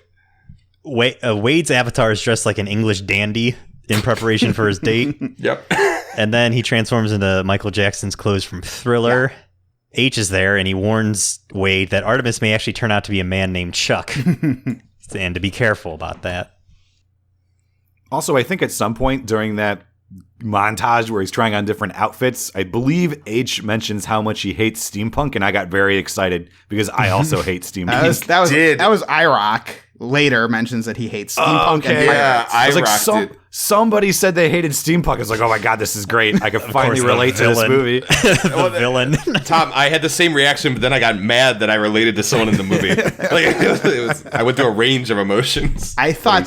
So Wade's avatar is dressed like an English dandy in preparation for his date. Yep. And then he transforms into Michael Jackson's clothes from Thriller. Yeah. H is there, and he warns Wade that Artemis may actually turn out to be a man named Chuck. And to be careful about that. Also, I think at some point during that montage where he's trying on different outfits, I believe H mentions how much he hates steampunk, and I got very excited because I also hate steampunk. That was IROC. Later mentions that he hates steampunk and pirates. I was like, somebody said they hated steampunk. I was like, oh my god, this is great. I can finally relate to this movie. The villain. Tom, I had the same reaction, but then I got mad that I related to someone in the movie. I went through a range of emotions. I thought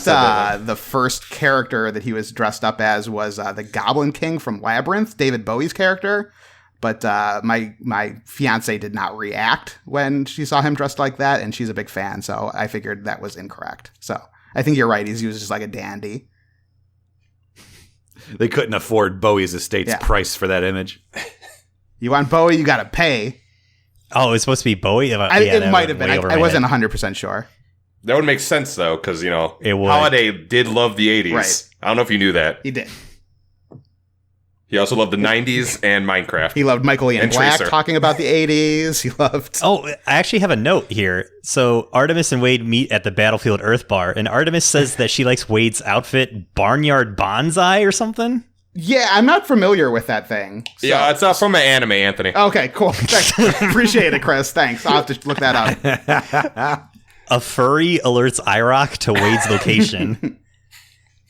the first character that he was dressed up as was the Goblin King from Labyrinth, David Bowie's character. But my fiance did not react when she saw him dressed like that, and she's a big fan, so I figured that was incorrect. So I think you're right. He's used just like a dandy. They couldn't afford Bowie's estate's price for that image. You want Bowie, you got to pay. Oh, it's supposed to be Bowie? It might have been. I wasn't 100% sure. That would make sense, though, because, it would. Halliday did love the 80s. Right. I don't know if you knew that. He did. He also loved the 90s and Minecraft. He loved Michael Ian Black Tracer. talking about the 80s. He loved... Oh, I actually have a note here. So Artemis and Wade meet at the Battlefield Earth bar, and Artemis says that she likes Wade's outfit, Barnyard Bonsai or something? Yeah, I'm not familiar with that thing. So. Yeah, it's from an anime, Anthony. Okay, cool. Appreciate it, Chris. Thanks. I'll have to look that up. A furry alerts IROC to Wade's location,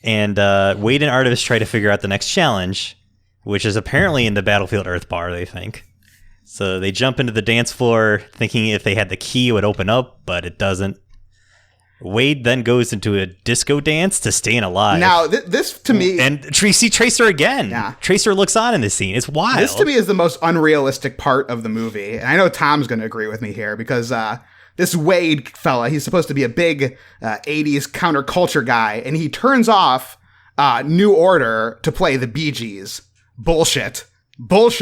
and Wade and Artemis try to figure out the next challenge, which is apparently in the Battlefield Earth bar, they think. So they jump into the dance floor, thinking if they had the key, it would open up, but it doesn't. Wade then goes into a disco dance to staying alive. Now, this to me... And Tracer again. Yeah. Tracer looks on in this scene. It's wild. This to me is the most unrealistic part of the movie. And I know Tom's going to agree with me here because this Wade fella, he's supposed to be a big 80s counterculture guy, and he turns off New Order to play the Bee Gees. Bullshit,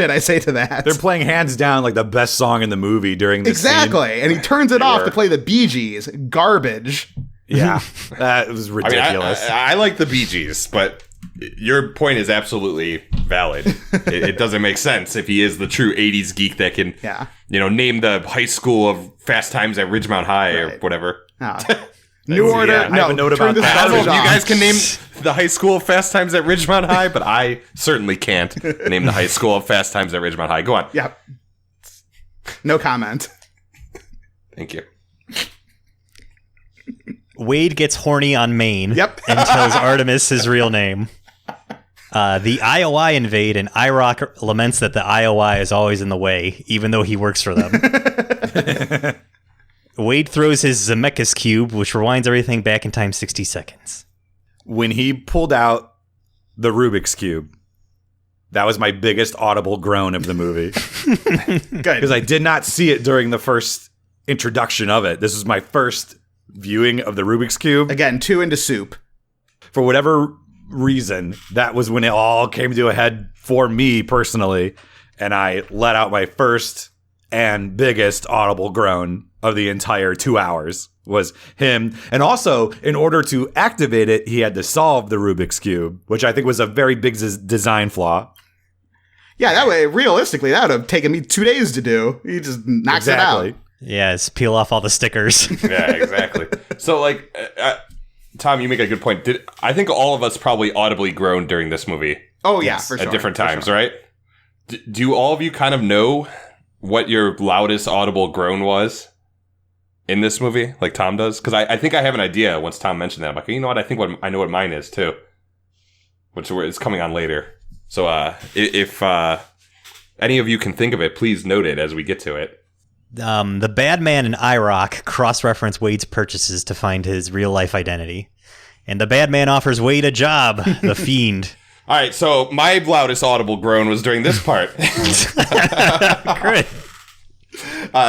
I say to that. They're playing hands down like the best song in the movie during this Exactly, scene. And he turns it off to play the Bee Gees. Garbage. Yeah, that was ridiculous. I mean, I like the Bee Gees, but your point is absolutely valid. It doesn't make sense if he is the true 80s geek that can, name the high school of Fast Times at Ridgemount High or whatever. New Order. I have a note about that. I don't know if you guys can name the high school of Fast Times at Ridgemount High, but I certainly can't name the high school of Fast Times at Ridgemount High. Go on. Yeah. No comment. Thank you. Wade gets horny on Maine. Yep. And tells Artemis his real name. The IOI invade, and IROC laments that the IOI is always in the way, even though he works for them. Wade throws his Zemeckis cube, which rewinds everything back in time 60 seconds. When he pulled out the Rubik's Cube, that was my biggest audible groan of the movie. Good. Because I did not see it during the first introduction of it. This was my first viewing of the Rubik's Cube. Again, 2 into soup. For whatever reason, that was when it all came to a head for me personally. And I let out my first and biggest audible groan of the entire 2 hours was him. And also, in order to activate it, he had to solve the Rubik's Cube, which I think was a very big design flaw. Yeah, that way, realistically, that would have taken me 2 days to do. He just knocks it out. Yeah, it's peel off all the stickers. Yeah, exactly. So, like, Tom, you make a good point. I think all of us probably audibly groaned during this movie. Oh, yeah, for sure. At different times, right? Do all of you kind of know what your loudest audible groan was in this movie, like Tom does? Because I think I have an idea once Tom mentioned that. I'm like, you know what? I know what mine is, too. Which is coming on later. So if any of you can think of it, please note it as we get to it. The bad man and IROC cross-reference Wade's purchases to find his real-life identity. And the bad man offers Wade a job, the fiend. All right, so my loudest audible groan was during this part. Great.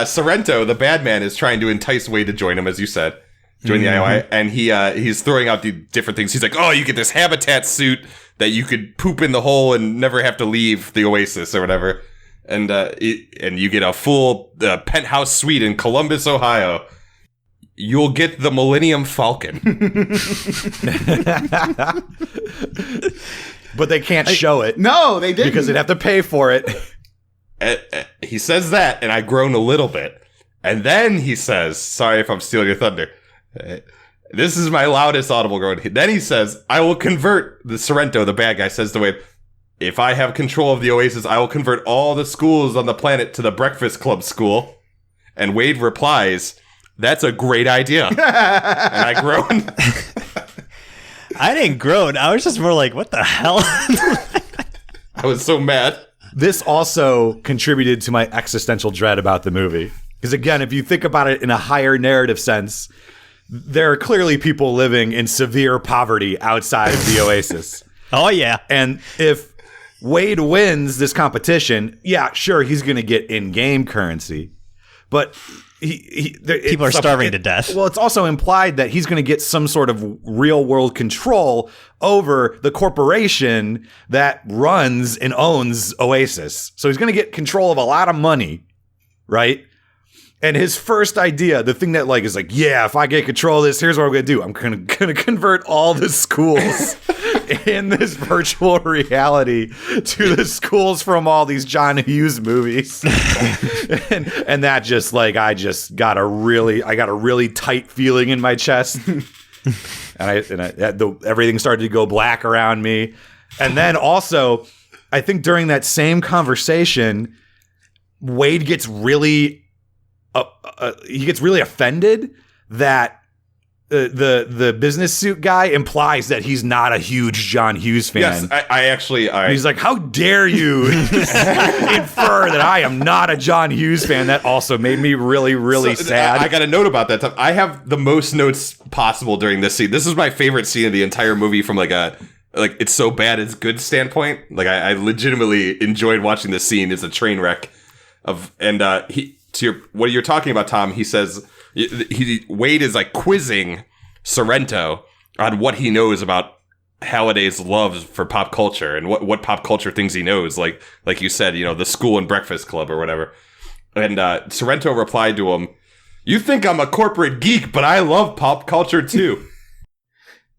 Sorrento, the bad man, is trying to entice Wade to join him, as you said. Join the IOI. And he's throwing out the different things. He's like, oh, you get this habitat suit that you could poop in the hole and never have to leave the Oasis or whatever. And you get a full penthouse suite in Columbus, Ohio. You'll get the Millennium Falcon. But they can't show it. No, they didn't. Because they'd have to pay for it. He says that, and I groan a little bit. And then he says, sorry if I'm stealing your thunder. This is my loudest audible groan. Then he says, I will convert, the Sorrento, the bad guy, says to Wade, if I have control of the Oasis, I will convert all the schools on the planet to the Breakfast Club school. And Wade replies, that's a great idea. And I groan. I didn't groan. I was just more like, what the hell? I was so mad. This also contributed to my existential dread about the movie. Because again, if you think about it in a higher narrative sense, there are clearly people living in severe poverty outside of the Oasis. Oh, yeah. And if Wade wins this competition, yeah, sure, he's going to get in-game currency. But people are starving to death. Well, it's also implied that he's going to get some sort of real-world control over the corporation that runs and owns Oasis. So he's going to get control of a lot of money, right? And his first idea, the thing that is like, yeah, if I get control of this, here's what I'm going to do. I'm going to convert all the schools in this virtual reality to the schools from all these John Hughes movies. and that just I got a really tight feeling in my chest. and everything started to go black around me. And then also, I think during that same conversation, Wade gets really offended that the business suit guy implies that he's not a huge John Hughes fan. Yes, I actually... He's like, how dare you infer that I am not a John Hughes fan? That also made me really, really sad. I got a note about that. I have the most notes possible during this scene. This is my favorite scene of the entire movie from it's so bad it's good standpoint. I legitimately enjoyed watching this scene. It's a train wreck what you're talking about, Tom, he says Wade is quizzing Sorrento on what he knows about Halliday's love for pop culture and what pop culture things he knows, like you said, the school and breakfast club or whatever. And Sorrento replied to him, "You think I'm a corporate geek, but I love pop culture too."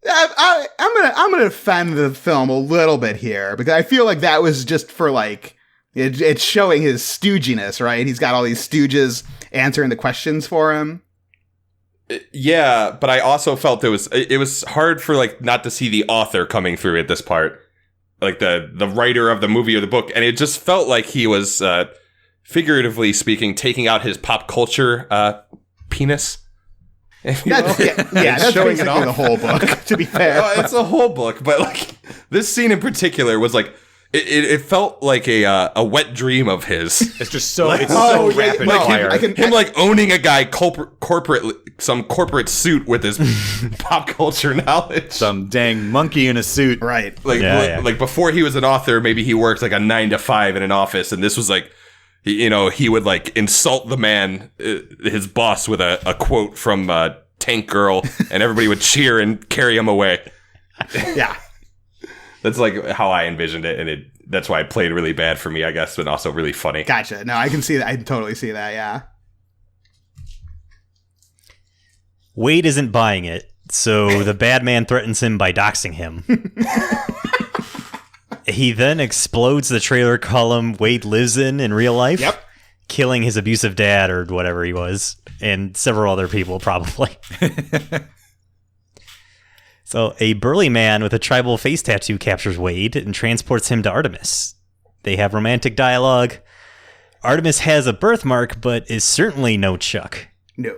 I'm gonna defend the film a little bit here because I feel like that was just for it's showing his stooginess, right? He's got all these stooges answering the questions for him. Yeah, but I also felt it was hard for not to see the author coming through at this part, the writer of the movie or the book, and it just felt like he was figuratively speaking taking out his pop culture penis. That's showing basically the whole book. To be fair, it's a whole book, but This scene in particular was like, it felt like a wet dream of his. It's just so rapid no, fire. Him like owning a guy some corporate suit with his pop culture knowledge. Some dang monkey in a suit. Right. Like before he was an author, maybe he worked like a 9 to 5 in an office, and this was like, he would like insult the man, his boss, with a quote from Tank Girl, and everybody would cheer and carry him away. Yeah. That's like how I envisioned it, and that's why it played really bad for me, I guess, but also really funny. Gotcha. No, I can see that. I totally see that. Yeah. Wade isn't buying it, so the bad man threatens him by doxing him. He then explodes the trailer column Wade lives in real life. Yep. Killing his abusive dad or whatever he was, and several other people probably. So a burly man with a tribal face tattoo captures Wade and transports him to Artemis. They have romantic dialogue. Artemis has a birthmark, but is certainly no Chuck. No.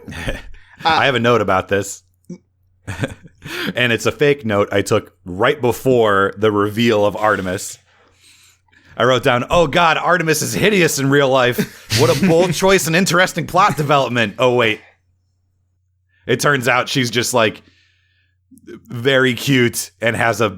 I have a note about this. And it's a fake note I took right before the reveal of Artemis. I wrote down, "Oh God, Artemis is hideous in real life. What a bold choice and interesting plot development." Oh wait. It turns out she's just like very cute and has a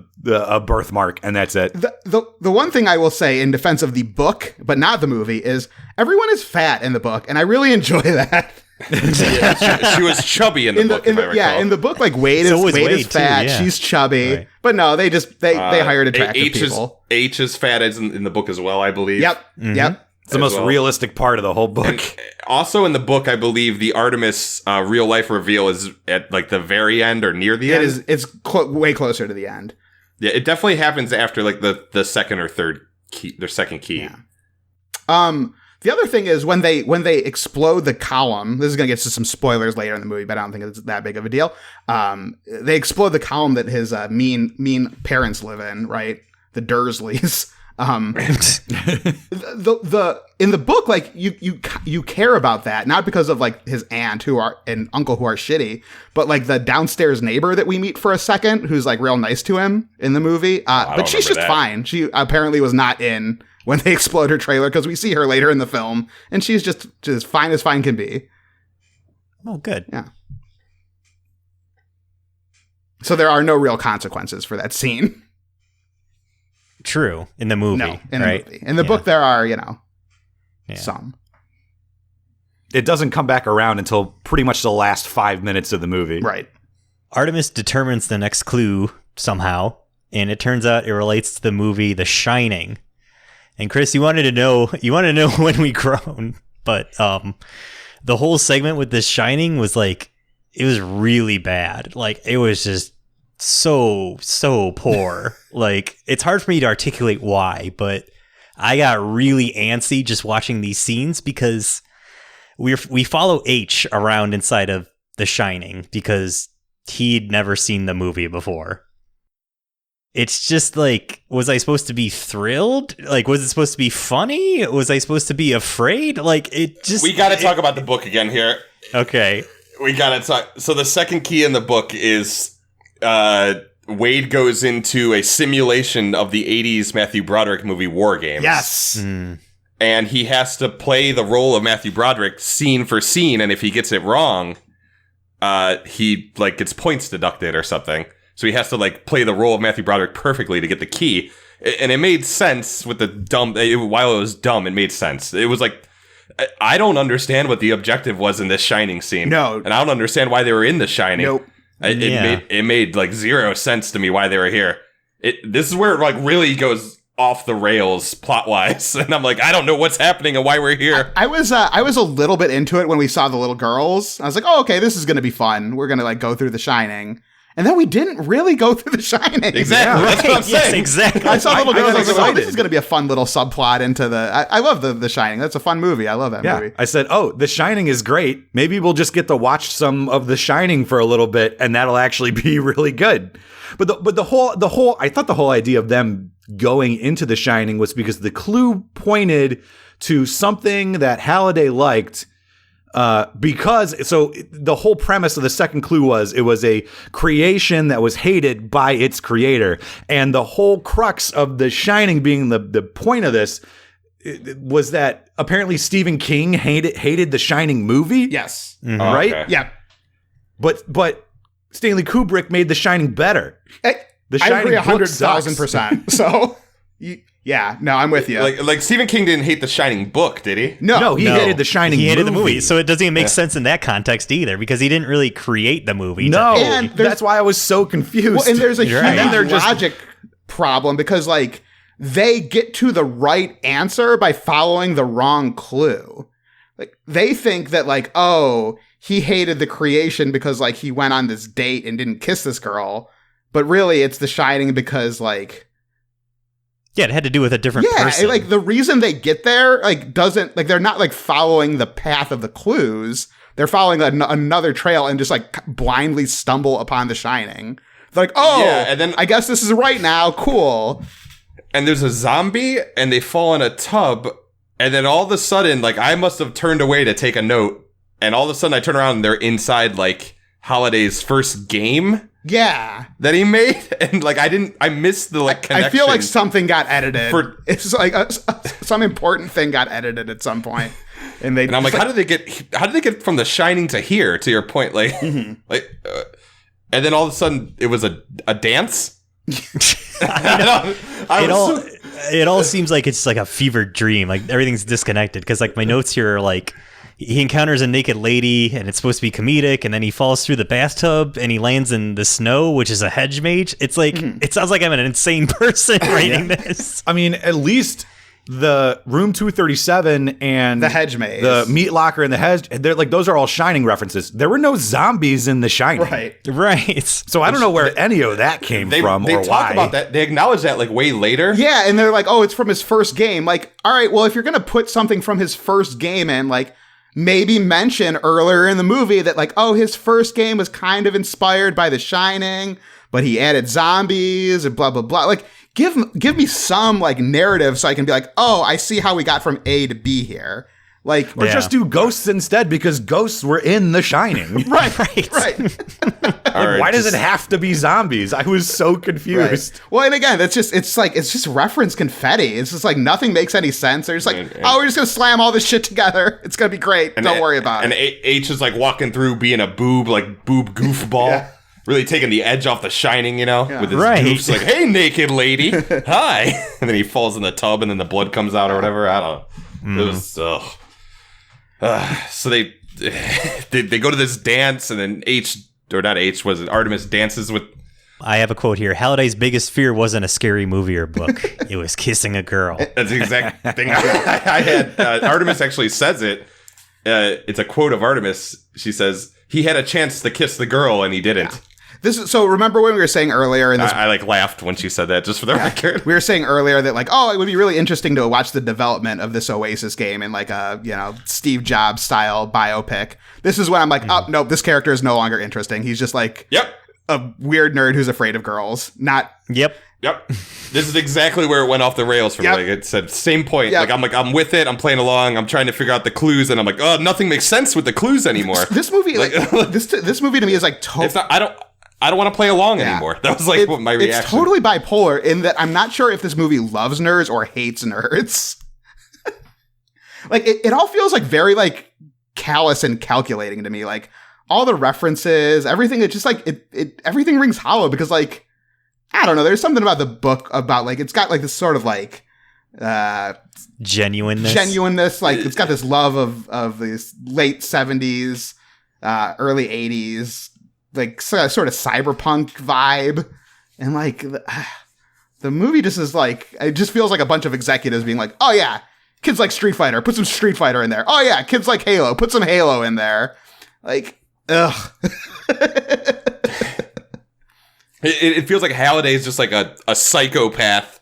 birthmark, and that's it. The one thing I will say in defense of the book, but not the movie, is everyone is fat in the book, and I really enjoy that. She was chubby in the book, if I recall. Yeah, in the book, like Wade is fat, too, yeah. She's chubby, right. But no, they hired attractive people. H is fat as in the book as well, I believe. Yep, yep. It's the most realistic part of the whole book. And also in the book, I believe the Artemis real life reveal is at like the very end or near the end. It's way closer to the end. Yeah, it definitely happens after like the second or third key, their second key. Yeah. The other thing is when they explode the column. This is gonna get to some spoilers later in the movie, but I don't think it's that big of a deal. They explode the column that his mean parents live in, right? The Dursleys. In the book, like you care about that, not because of like his aunt and uncle who are shitty, but like the downstairs neighbor that we meet for a second, who's like real nice to him in the movie. But she's just fine. She apparently was not in when they explode her trailer, because we see her later in the film, and she's just fine as fine can be. Oh, good. Yeah. So there are no real consequences for that scene. True. In the movie. No, in right? the movie. In the book, there are, some. It doesn't come back around until pretty much the last 5 minutes of the movie. Right. Artemis determines the next clue somehow, and it turns out it relates to the movie The Shining. And Chris, you wanted to know when we groan, but the whole segment with The Shining was like, it was really bad. Like, it was just so poor. Like, it's hard for me to articulate why, but I got really antsy just watching these scenes because we follow H around inside of The Shining because he'd never seen the movie before. It's just like, was I supposed to be thrilled? Like, was it supposed to be funny? Was I supposed to be afraid? Like, it just... We got to talk about the book again here. Okay. We got to talk. So the second key in the book is Wade goes into a simulation of the 80s Matthew Broderick movie War Games. Yes. And he has to play the role of Matthew Broderick scene for scene, and if he gets it wrong, he like gets points deducted or something. So he has to like play the role of Matthew Broderick perfectly to get the key. And it made sense with the while it was dumb, it made sense. It was like, I don't understand what the objective was in this Shining scene. No. And I don't understand why they were in the Shining. Nope. It made like zero sense to me why they were here. This is where it like really goes off the rails plot wise. And I'm like, I don't know what's happening and why we're here. I was a little bit into it when we saw the little girls. I was like, oh, okay, this is going to be fun. We're going to like go through The Shining. And then we didn't really go through The Shining. Exactly. Yeah, That's what I'm saying. Yes, exactly. I saw little girls. I was like, oh, excited. this is going to be a fun little subplot into the... I love the Shining. That's a fun movie. I love that movie. I said, oh, The Shining is great. Maybe we'll just get to watch some of The Shining for a little bit, and that'll actually be really good. But the whole I thought the whole idea of them going into The Shining was because the clue pointed to something that Halliday liked Because the whole premise of the second clue was it was a creation that was hated by its creator, and the whole crux of The Shining being the point of this was that apparently Stephen King hated The Shining movie. Yes. Mm-hmm. Right? Okay. Yeah. But Stanley Kubrick made The Shining better. The I agree Shining book sucks. 100,000%. So, yeah, no, I'm with you. Like Stephen King didn't hate the Shining book, did he? No, he hated The Shining He hated the movie. movie, so it doesn't even make sense in that context either, because he didn't really create the movie. No, And that's why I was so confused. Well, and there's a huge right. And they're just- logic problem because, like, they get to the right answer by following the wrong clue. Like, they think that, like, oh, he hated the creation because, like, he went on this date and didn't kiss this girl. But really, it's The Shining because, like... Yeah, it had to do with a different person. Like, the reason they get there, like, doesn't... Like, they're not, like, following the path of the clues. They're following another trail and just, like, blindly stumble upon The Shining. They're like, oh, Yeah, and then- I guess this is right now. Cool. And there's a zombie, and they fall in a tub, and then all of a sudden, like, I must have turned away to take a note, and all of a sudden I turn around and they're inside, like, Halliday's first game Yeah. that he made, and, like, I missed the, like, connection. I feel like something got edited. For- It's like some important thing got edited at some point. And And I'm like, how did they get from The Shining to here, to your point? Like, and then all of a sudden it was a dance? It all seems like it's like a fevered dream. Like everything's disconnected. Because like my notes here are like he encounters a naked lady and it's supposed to be comedic, and then he falls through the bathtub and he lands in the snow, which is a hedge mage. It's like it sounds like I'm an insane person writing this. I mean, at least the Room 237 and The hedge maze. the meat locker and the hedge, they're like those are all Shining references. There were no zombies in The Shining. right. Right. So I don't know where any of that came from they or talk why. about that. They acknowledge that, like, way later. Yeah, and they're like, oh, it's from his first game. Like, all right, well, if you're going to put something from his first game in, like, maybe mention earlier in the movie that, like, oh, his first game was kind of inspired by The Shining, but he added zombies and blah, blah, blah. Like, give me some, like, narrative so I can be like, oh, I see how we got from A to B here. Like, Or just do ghosts instead, because ghosts were in The Shining. right. All right, Why does it have to be zombies? I was so confused. Right. Well, and again, it's just reference confetti. It's just like nothing makes any sense. They're just like, oh, we're just gonna slam all this shit together. It's gonna be great. Don't worry about and it. H is like walking through being a boob goofball. Yeah. Really taking the edge off The Shining, you know, with his Right. goofs, like, hey, naked lady, hi. And then he falls in the tub and then the blood comes out or whatever. I don't know. It was, so they go to this dance, and then Artemis dances with. I have a quote here. Halliday's biggest fear wasn't a scary movie or book. It was kissing a girl. That's the exact thing I had. Artemis actually says it. It's a quote of Artemis. She says, he had a chance to kiss the girl and he didn't. So remember when we were saying earlier in this I like laughed when she said that, just for the record. we were saying earlier that, like, oh, it would be really interesting to watch the development of this Oasis game in like a, Steve Jobs style biopic. This is when I'm like, oh, no, this character is no longer interesting. He's just like a weird nerd who's afraid of girls. Not. Yep. This is exactly where it went off the rails for me. Like it said, same point. Yep. I'm with it. I'm playing along. I'm trying to figure out the clues, and I'm like, oh, nothing makes sense with the clues anymore. This movie, this movie to me is like totally. It's not. I don't want to play along anymore. That was like my reaction. It's totally bipolar in that I'm not sure if this movie loves nerds or hates nerds. Like it all feels like very like callous and calculating to me. Like all the references, everything. It's just like it everything rings hollow because like I don't know. There's something about the book about like it's got like this sort of like genuineness. Like it's got this love of this late 70s, early 80s. Like sort of cyberpunk vibe, and like the movie just is like it just feels like a bunch of executives being like, oh yeah, kids like Street Fighter, put some Street Fighter in there. Oh yeah, kids like Halo, put some Halo in there. Like, ugh. It feels like Halliday is just like a psychopath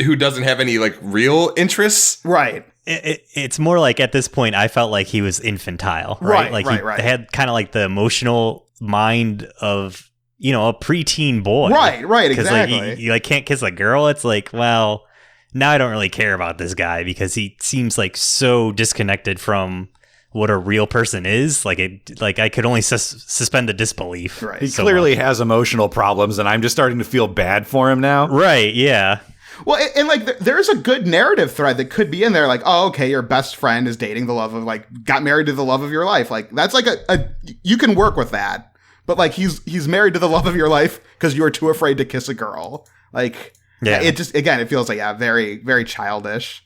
who doesn't have any like real interests. Right. It's more like at this point I felt like he was infantile, right? Like he had kind of like the emotional mind of a preteen boy, right, exactly. Like you like can't kiss a girl. It's like, well, now I don't really care about this guy because he seems like so disconnected from what a real person is. Like I could only suspend the disbelief. Right. He so clearly much. has emotional problems, and I'm just starting to feel bad for him now. Right, yeah. Well, and like there's a good narrative thread that could be in there. Like, oh, okay, your best friend is dating the love of, like, got married to the love of your life. Like, that's like a you can work with that. But like he's married to the love of your life because you were too afraid to kiss a girl. Like, Yeah. it just, again, it feels like, very, very childish.